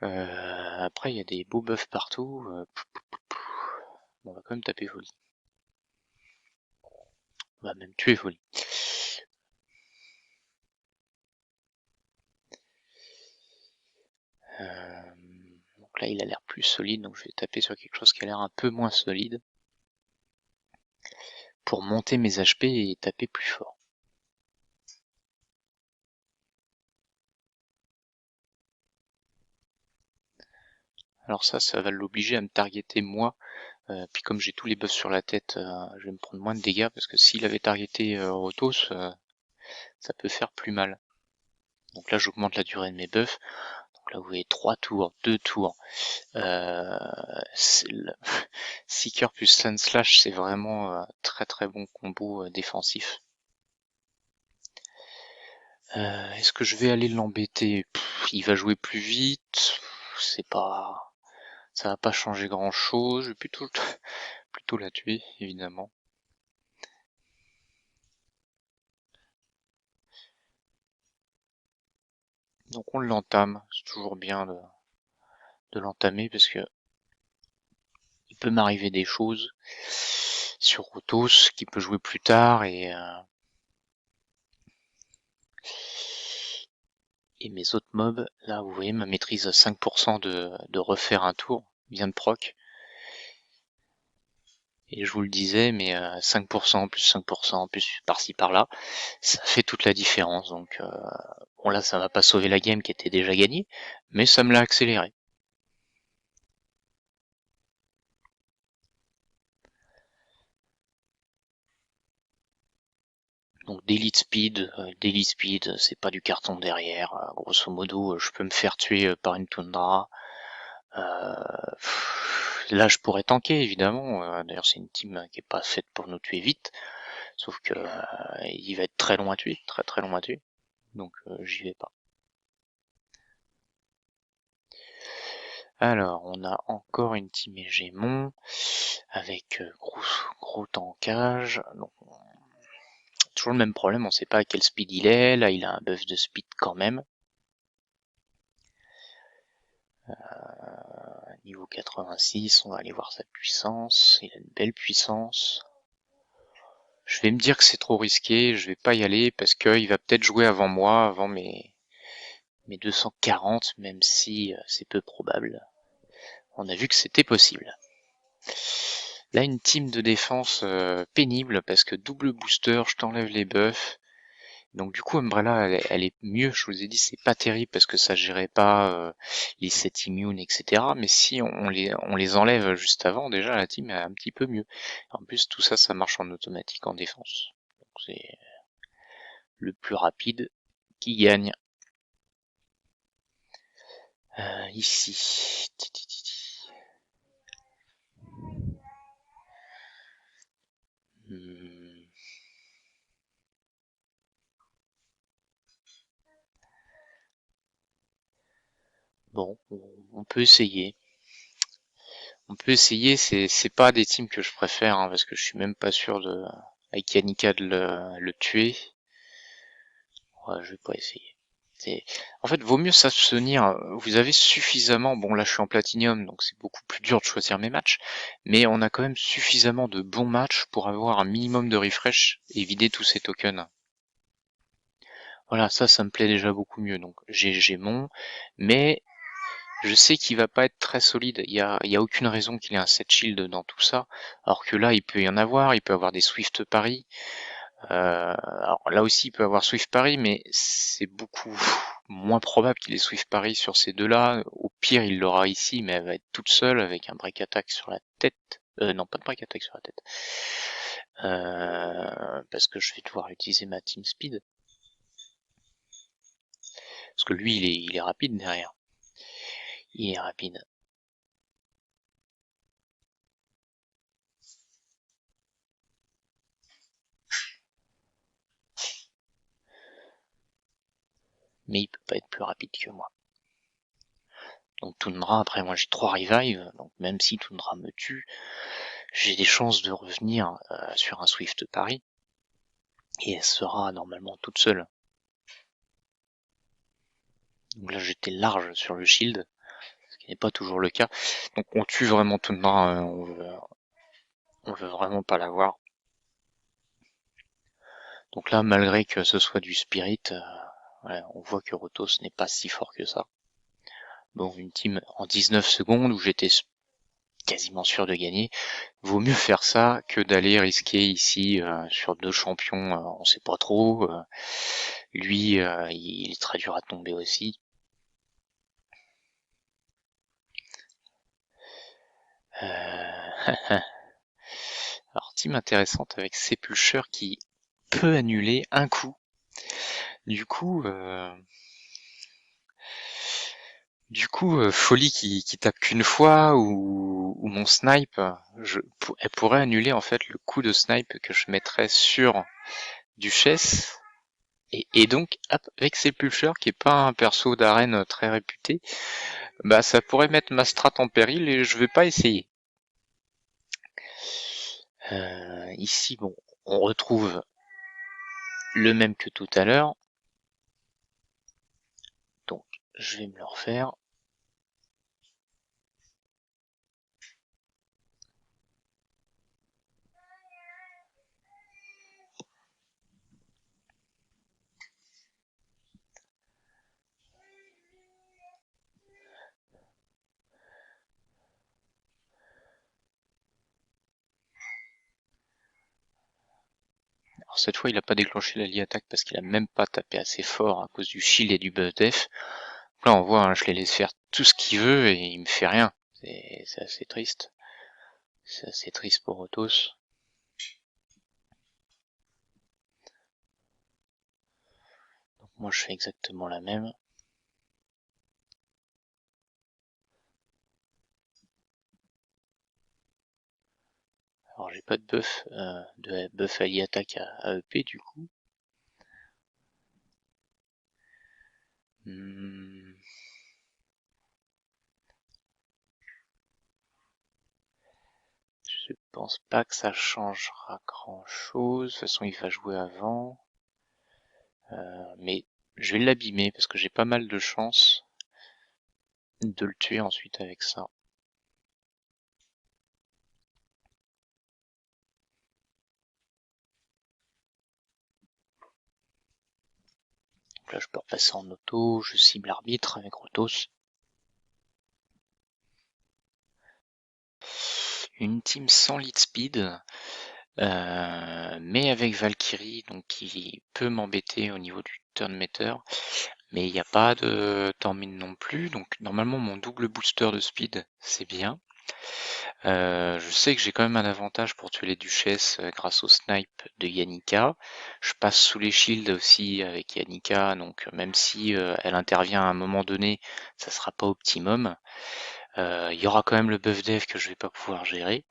Après il y a des beaux buffs partout. Bon, on va quand même taper folie. On va même tuer folie. Donc là il a l'air plus solide, donc je vais taper sur quelque chose qui a l'air un peu moins solide. Pour monter mes HP et taper plus fort. Alors ça va l'obliger à me targeter moi. Puis comme j'ai tous les buffs sur la tête, je vais me prendre moins de dégâts parce que s'il avait targeté Rotos, ça peut faire plus mal. Donc là j'augmente la durée de mes buffs. Donc là vous voyez 3 tours, 2 tours. Seeker plus Sunslash, c'est vraiment très très bon combo défensif. Est-ce que je vais aller l'embêter? Il va jouer plus vite. C'est pas, ça va pas changer grand chose. Je vais plutôt la tuer évidemment. Donc on l'entame. C'est toujours bien de l'entamer parce que il peut m'arriver des choses sur Rotos qui peut jouer plus tard et mes autres mobs. Là vous voyez ma maîtrise à 5% de refaire un tour vient de proc. Et je vous le disais, mais 5% plus 5% plus par-ci par-là, ça fait toute la différence. Donc bon là ça va pas sauver la game qui était déjà gagnée, mais ça me l'a accéléré. Donc Daily Speed, c'est pas du carton derrière. Grosso modo, je peux me faire tuer par une toundra. Là, je pourrais tanker évidemment. D'ailleurs, c'est une team qui est pas faite pour nous tuer vite. Sauf que il va être très long à tuer, très très long à tuer. Donc j'y vais pas. Alors, on a encore une team Hégémon avec gros tankage. Donc, toujours le même problème, on sait pas à quel speed il est. Là, il a un buff de speed quand même. Niveau 86, on va aller voir sa puissance. Il a une belle puissance. Je vais me dire que c'est trop risqué, je vais pas y aller parce qu'il va peut-être jouer avant moi, avant mes 240, même si c'est peu probable. On a vu que c'était possible. Là, une team de défense pénible parce que double booster, je t'enlève les buffs. Donc du coup, Umbrella, elle est mieux. Je vous ai dit, c'est pas terrible parce que ça gérait pas les sets immunes, etc. Mais si on les enlève juste avant, déjà la team est un petit peu mieux. En plus, tout ça, ça marche en automatique en défense. Donc c'est le plus rapide qui gagne. Ici. Hmm. Bon, on peut essayer. On peut essayer, c'est pas des teams que je préfère, hein, parce que je suis même pas sûr de, avec Yannicka de le tuer. Ouais, je vais pas essayer. En fait, vaut mieux s'abstenir. Vous avez suffisamment, bon là je suis en platinium, donc c'est beaucoup plus dur de choisir mes matchs, mais on a quand même suffisamment de bons matchs pour avoir un minimum de refresh et vider tous ces tokens. Voilà, ça me plaît déjà beaucoup mieux. Donc j'ai mon, mais je sais qu'il va pas être très solide. Il y a aucune raison qu'il ait un set shield dans tout ça, alors que là il peut y en avoir. Il peut avoir des Swift Paris. Alors là aussi il peut avoir Swift Paris, mais c'est beaucoup moins probable qu'il ait Swift Paris sur ces deux-là. Au pire il l'aura ici, mais elle va être toute seule avec un break attack sur la tête. Non, pas de break attack sur la tête. Parce que je vais devoir utiliser ma team speed. Parce que lui il est rapide derrière. Il est rapide. Mais il peut pas être plus rapide que moi. Donc Tundra, après moi j'ai 3 revive, donc même si Tundra me tue, j'ai des chances de revenir sur un Swift Paris, et elle sera normalement toute seule. Donc là j'étais large sur le shield, ce qui n'est pas toujours le cas. Donc on tue vraiment Tundra, on veut vraiment pas l'avoir. Donc là malgré que ce soit du Spirit, ouais, on voit que Rotos n'est pas si fort que ça. Bon, une team en 19 secondes où j'étais quasiment sûr de gagner, vaut mieux faire ça que d'aller risquer ici sur deux champions, on sait pas trop. Lui, il est très dur à tomber aussi. Alors team intéressante avec Sepulcher qui peut annuler un coup. Du coup, Folie qui tape qu'une fois ou mon snipe, elle pourrait annuler en fait le coup de snipe que je mettrais sur Duchesse. Et donc, avec Sepulcher, qui est pas un perso d'arène très réputé, bah ça pourrait mettre ma strat en péril et je vais pas essayer. Ici, bon, on retrouve le même que tout à l'heure. Donc, je vais me le refaire. Alors cette fois, il a pas déclenché la attaque parce qu'il a même pas tapé assez fort à cause du shield et du buff def. Là, on voit, hein, je les laisse faire tout ce qu'il veut et il me fait rien. C'est assez triste. C'est assez triste pour Otos. Donc moi, je fais exactement la même. Alors j'ai pas de buff allié attaque à EP du coup. Hmm. pense pas que ça changera grand chose. De toute façon, il va jouer avant. Mais je vais l'abîmer parce que j'ai pas mal de chance de le tuer ensuite avec ça. Donc là, je peux repasser en auto, je cible l'arbitre avec Rotos. Une team sans lead speed, mais avec Valkyrie, donc qui peut m'embêter au niveau du turn meter. Mais il n'y a pas de Tormine non plus, donc normalement mon double booster de speed, c'est bien. Je sais que j'ai quand même un avantage pour tuer les duchesses grâce au snipe de Yannicka. Je passe sous les shields aussi avec Yannicka, donc même si elle intervient à un moment donné, ça sera pas optimum. Il y aura quand même le buff dev que je vais pas pouvoir gérer.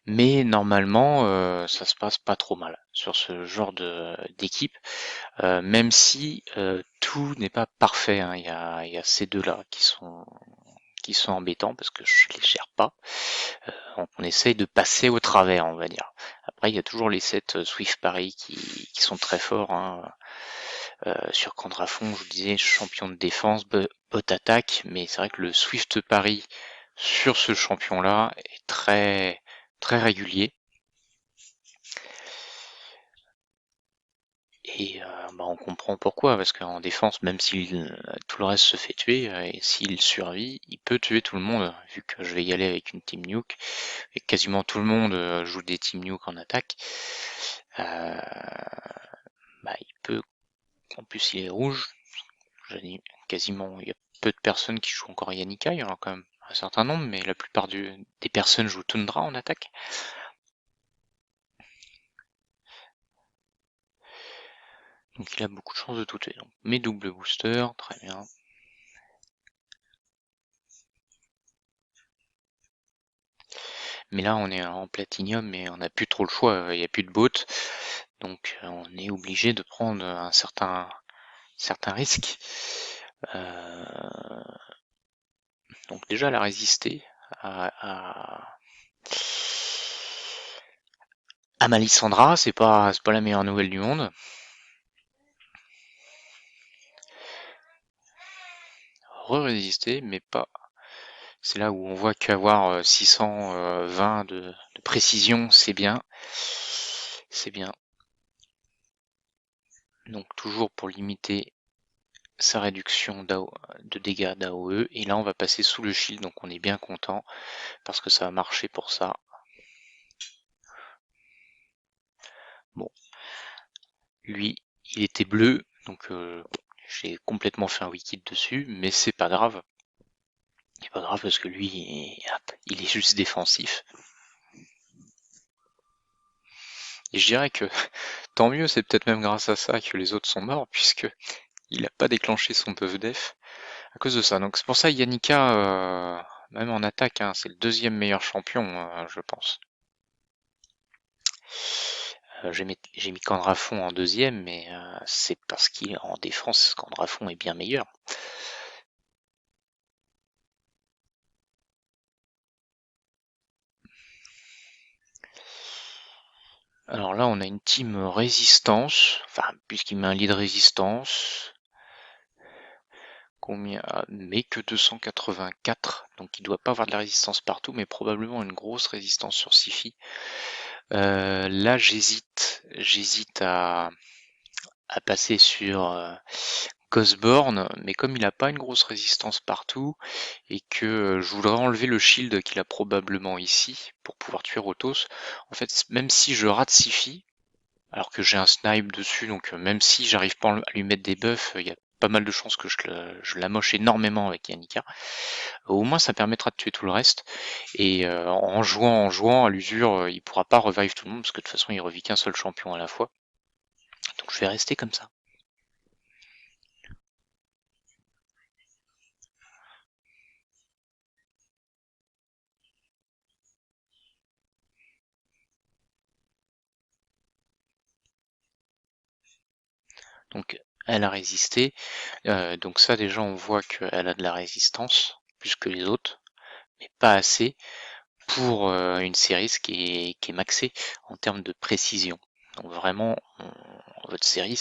Mais normalement, ça se passe pas trop mal sur ce genre d'équipe, même si tout n'est pas parfait, hein. Il y a ces deux-là qui sont embêtants parce que je les gère pas. On essaye de passer au travers, on va dire. Après, il y a toujours les sets Swift Paris qui sont très forts, hein. Sur Contrafond, je vous disais, champion de défense, bot attaque, mais c'est vrai que le Swift Paris sur ce champion-là est très régulier. Et on comprend pourquoi, parce qu'en défense, même si tout le reste se fait tuer, et s'il survit, il peut tuer tout le monde, vu que je vais y aller avec une team nuke, et quasiment tout le monde joue des team nuke en attaque. Il peut, en plus il est rouge, quasiment, il y a peu de personnes qui jouent encore Yannicka, il y en a quand même un certain nombre, mais la plupart des personnes jouent Tundra en attaque. Donc il a beaucoup de chances de tout tuer. Donc, mes doubles boosters, très bien. Mais là on est en platinium, mais on n'a plus trop le choix, il n'y a plus de bots. Donc on est obligé de prendre un certain risque. Donc déjà la résister à Malissandra, c'est pas la meilleure nouvelle du monde. Re-résister, mais pas. C'est là où on voit qu'avoir 620 de précision, c'est bien. C'est bien. Donc toujours pour limiter sa réduction de dégâts d'AOE. Et là on va passer sous le shield, donc on est bien content parce que ça va marcher pour ça. Bon. Lui, il était bleu, donc j'ai complètement fait un wiki dessus, mais c'est pas grave. C'est pas grave parce que lui, hop, il est juste défensif. Et je dirais que tant mieux, c'est peut-être même grâce à ça que les autres sont morts, puisque il a pas déclenché son buff def à cause de ça. Donc c'est pour ça Yannicka, même en attaque, hein, c'est le deuxième meilleur champion, je pense. J'ai mis Candrafond en deuxième, mais c'est parce qu'en défense, Candrafond est bien meilleur. Alors là, on a une team résistance, enfin, puisqu'il met un lead résistance. Combien? Mais que 284, donc il doit pas avoir de la résistance partout, mais probablement une grosse résistance sur Sifi. Là, j'hésite à passer sur Ghostborn, mais comme il a pas une grosse résistance partout, et que je voudrais enlever le shield qu'il a probablement ici, pour pouvoir tuer Rotos, en fait, même si je rate Sifi, alors que j'ai un snipe dessus, donc même si j'arrive pas à lui mettre des buffs, il y a pas mal de chances que je la moche énormément avec Yannicka. Au moins ça permettra de tuer tout le reste. Et en jouant à l'usure, il pourra pas revive tout le monde, parce que de toute façon il revit qu'un seul champion à la fois. Donc je vais rester comme ça. Donc elle a résisté. Donc ça déjà on voit qu'elle a de la résistance, plus que les autres, mais pas assez. pour une série qui est maxée en termes de précision. Donc vraiment, votre série,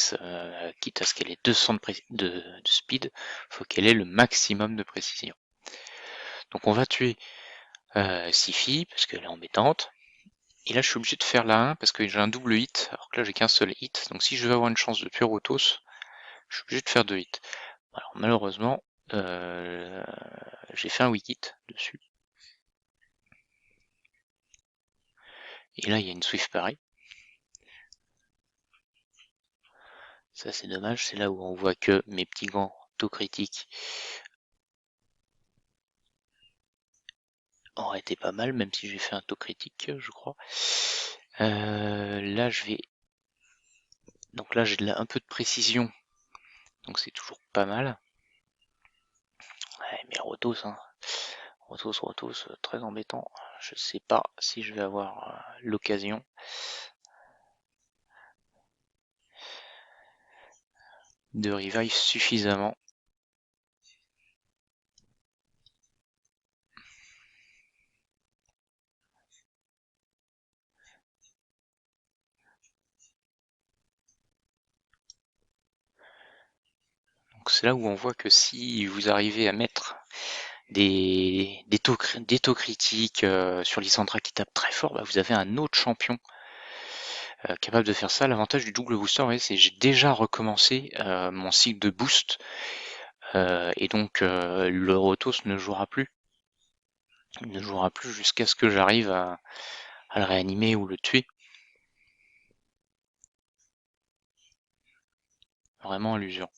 quitte à ce qu'elle ait 200 de speed, faut qu'elle ait le maximum de précision. Donc on va tuer Siphi, parce qu'elle est embêtante. Et là je suis obligé de faire la 1 parce que j'ai un double hit, alors que là j'ai qu'un seul hit. Donc si je veux avoir une chance de tuer Rotos, je suis obligé de faire 2 hits. Alors malheureusement, j'ai fait un weak hit dessus. Et là il y a une Swift Parry. Ça c'est dommage, c'est là où on voit que mes petits gants taux critiques auraient été pas mal, même si j'ai fait un taux critique, je crois. Là je vais... Donc là j'ai un peu de précision, donc c'est toujours pas mal. Ouais, mais Rotos, hein. Rotos, très embêtant. Je sais pas si je vais avoir l'occasion. De revive suffisamment. Donc c'est là où on voit que si vous arrivez à mettre des taux critiques sur Lysandra qui tape très fort, bah vous avez un autre champion capable de faire ça. L'avantage du double booster, ouais, c'est que j'ai déjà recommencé mon cycle de boost et donc le Rotos ne jouera plus. Il ne jouera plus jusqu'à ce que j'arrive à le réanimer ou le tuer. Vraiment à l'usure.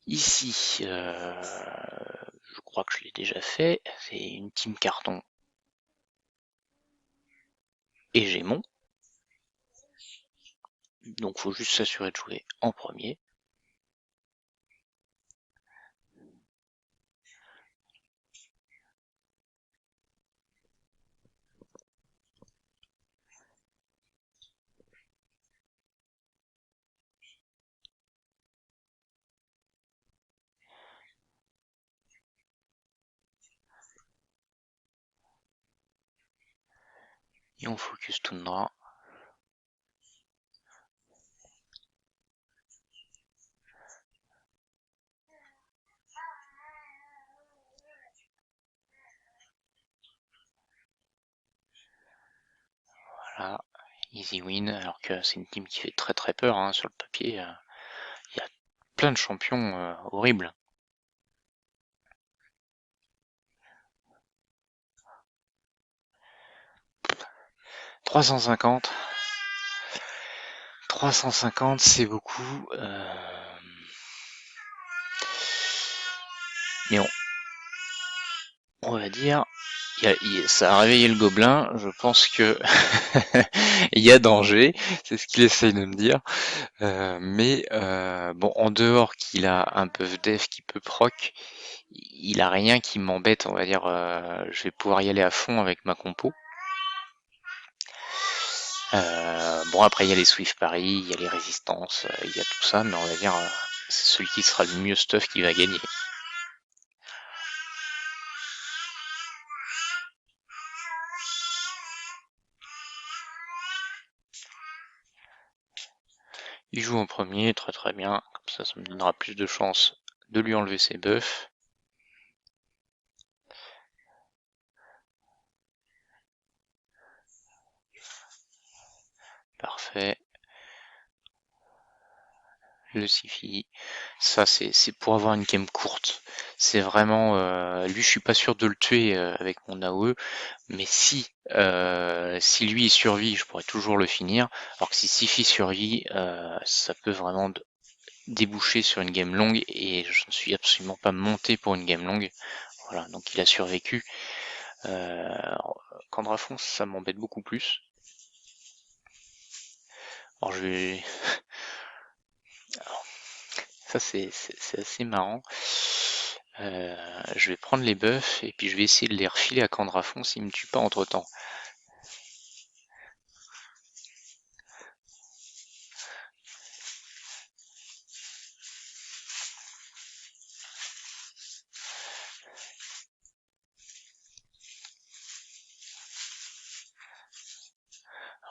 Ici, je crois que je l'ai déjà fait, c'est une team carton et Gémon. Donc faut juste s'assurer de jouer en premier. Et on focus Tundra. Voilà, easy win, alors que c'est une team qui fait très très peur hein, sur le papier. Il y a plein de champions horribles. 350. 350, c'est beaucoup. Mais on va dire, ça a réveillé le gobelin. Je pense que il y a danger. C'est ce qu'il essaye de me dire. Mais bon, en dehors qu'il a un buff def qui peut proc, il a rien qui m'embête. On va dire, je vais pouvoir y aller à fond avec ma compo. Bon, après il y a les Swift Paris, il y a les résistances, il y a tout ça, mais on va dire c'est celui qui sera le mieux stuff qui va gagner. Il joue en premier, très très bien, comme ça me donnera plus de chances de lui enlever ses buffs. Parfait. Le Sifi, ça c'est pour avoir une game courte. C'est vraiment, lui je suis pas sûr de le tuer avec mon AOE, mais si lui il survit, je pourrais toujours le finir. Alors que si Sifi survit, ça peut vraiment déboucher sur une game longue et je ne suis absolument pas monté pour une game longue. Voilà, donc il a survécu. Candrafon, ça m'embête beaucoup plus. Alors je vais... Ça c'est assez marrant. Je vais prendre les buffs et puis je vais essayer de les refiler à Candrafon s'il me tue pas entre temps.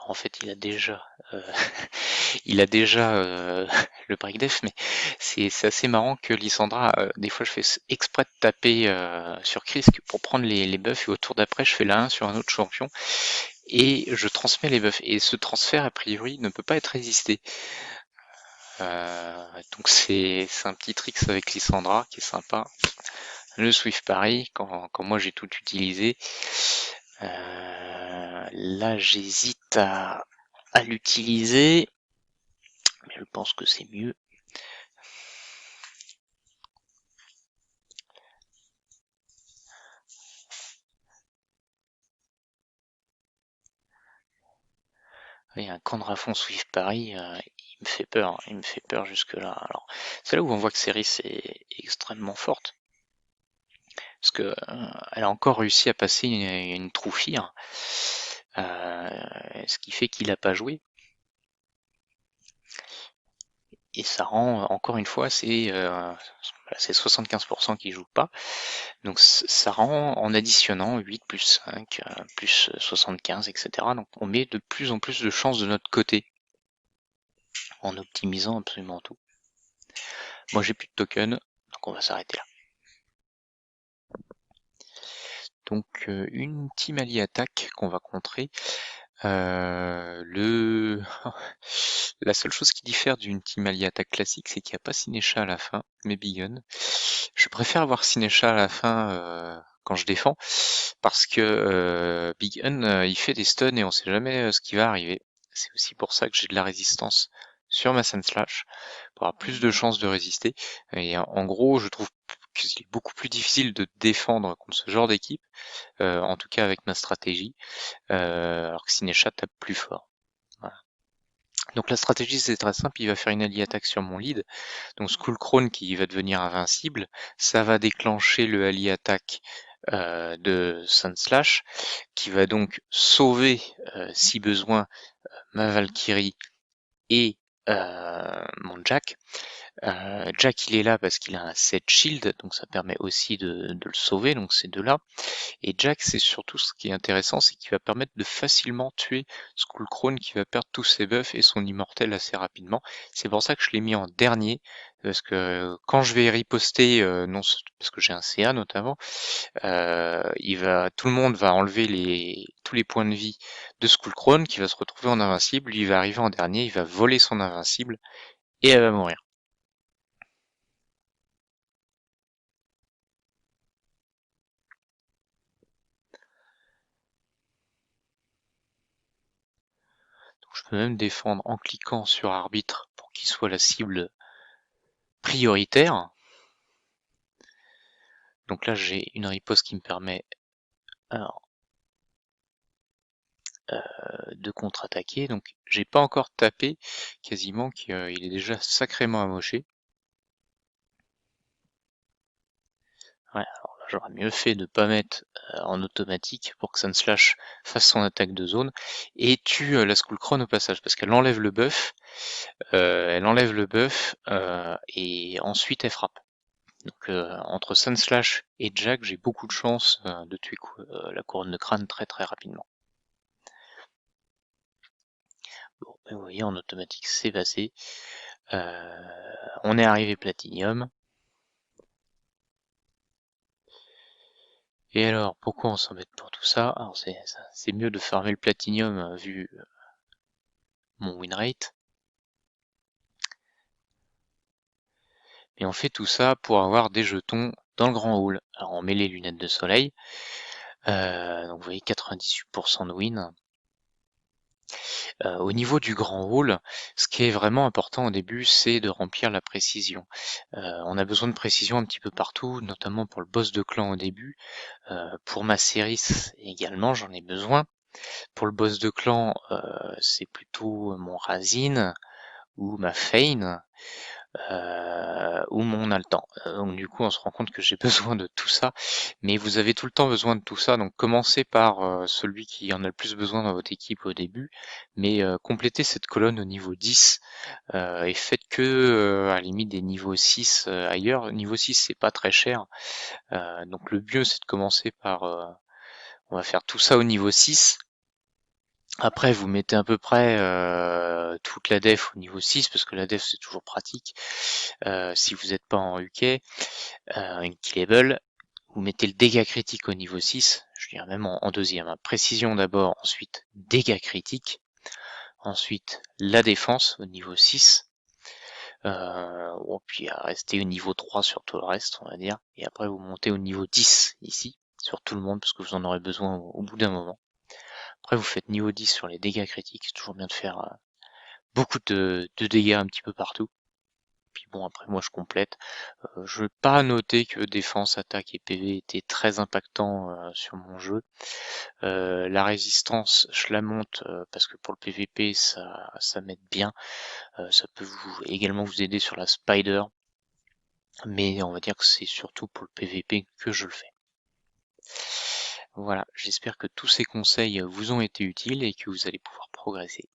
En fait, il a déjà, il a déjà le breakdef, mais c'est assez marrant que Lissandra, des fois je fais exprès de taper sur Krisk pour prendre les buffs, et au tour d'après je fais la 1 sur un autre champion, et je transmets les buffs. Et ce transfert, a priori, ne peut pas être résisté. Donc c'est un petit trick avec Lissandra qui est sympa. Le Swift Paris, quand moi j'ai tout utilisé. Là j'hésite à l'utiliser, mais je pense que c'est mieux. Oui, un Candrafon Swift Paris, il me fait peur, il me fait peur jusque là. Alors c'est là où on voit que Ceris est extrêmement forte, parce que elle a encore réussi à passer une Trouffire, ce qui fait qu'il n'a pas joué. Et ça rend, encore une fois, c'est 75% qui jouent pas. Donc ça rend, en additionnant 8 plus 5, plus 75, etc. Donc on met de plus en plus de chances de notre côté, en optimisant absolument tout. Moi j'ai plus de tokens, donc on va s'arrêter là. Donc une team alliée attaque qu'on va contrer. La seule chose qui diffère d'une team alliée attaque classique, c'est qu'il n'y a pas Sinécha à la fin, mais Bigun. Je préfère avoir Sinécha à la fin quand je défends, parce que Bigun, il fait des stuns et on sait jamais ce qui va arriver. C'est aussi pour ça que j'ai de la résistance sur ma Sandslash, pour avoir plus de chances de résister. Et en gros, je trouve qu'il est beaucoup plus difficile de défendre contre ce genre d'équipe, en tout cas avec ma stratégie, alors que Sinécha tape plus fort. Voilà. Donc la stratégie c'est très simple, il va faire une alliée attaque sur mon lead, donc Skullcrone qui va devenir invincible, ça va déclencher le allié attaque de Sunslash, qui va donc sauver, si besoin, ma Valkyrie et mon Jack. Jack il est là parce qu'il a un set shield, donc ça permet aussi de le sauver, donc ces deux-là. Et Jack, c'est surtout ce qui est intéressant, c'est qu'il va permettre de facilement tuer Skullcrone qui va perdre tous ses buffs et son immortel assez rapidement. C'est pour ça que je l'ai mis en dernier, parce que quand je vais riposter, non, parce que j'ai un CA notamment, tout le monde va enlever tous les points de vie de Skullcrone qui va se retrouver en invincible, lui il va arriver en dernier, il va voler son invincible et elle va mourir. Je peux même défendre en cliquant sur arbitre pour qu'il soit la cible prioritaire. Donc là j'ai une riposte qui me permet alors, de contre-attaquer. Donc j'ai pas encore tapé, quasiment qu'il est déjà sacrément amoché. Ouais, alors là j'aurais mieux fait de pas mettre en automatique pour que Sunslash fasse son attaque de zone et tue la Skullcrone au passage, parce qu'elle enlève le buff, et ensuite elle frappe. Donc entre Sunslash et Jack, j'ai beaucoup de chance de tuer la couronne de crâne très très rapidement. Bon, vous voyez, en automatique c'est passé. On est arrivé Platinium. Et alors, pourquoi on s'embête pour tout ça? Alors c'est mieux de farmer le Platinium vu mon win rate. Et on fait tout ça pour avoir des jetons dans le grand hall. Alors on met les lunettes de soleil. Donc vous voyez 98% de win. Au niveau du grand hall, ce qui est vraiment important au début, c'est de remplir la précision. On a besoin de précision un petit peu partout, notamment pour le boss de clan au début. Pour ma série également, j'en ai besoin. Pour le boss de clan, c'est plutôt mon Razine ou ma Fane. Ou mon Altan. Donc du coup on se rend compte que j'ai besoin de tout ça, mais vous avez tout le temps besoin de tout ça, donc commencez par celui qui en a le plus besoin dans votre équipe au début, mais complétez cette colonne au niveau 10 et faites que à la limite des niveaux 6 ailleurs. Niveau 6 c'est pas très cher, donc le mieux c'est de commencer par on va faire tout ça au niveau 6 Après, vous mettez à peu près toute la def au niveau 6, parce que la def c'est toujours pratique. Si vous n'êtes pas en UK, Killable, vous mettez le dégât critique au niveau 6, je dirais même en deuxième. Hein. Précision d'abord, ensuite dégâts critiques, ensuite la défense au niveau 6, puis à rester au niveau 3 sur tout le reste, on va dire. Et après, vous montez au niveau 10 ici, sur tout le monde, parce que vous en aurez besoin au bout d'un moment. Après, vous faites niveau 10 sur les dégâts critiques, c'est toujours bien de faire beaucoup de dégâts un petit peu partout. Puis bon, après moi je complète. Je vais pas noter que défense, attaque et PV étaient très impactants sur mon jeu. La résistance, je la monte parce que pour le PVP ça m'aide bien. Ça peut également vous aider sur la Spider, mais on va dire que c'est surtout pour le PVP que je le fais. Voilà, j'espère que tous ces conseils vous ont été utiles et que vous allez pouvoir progresser.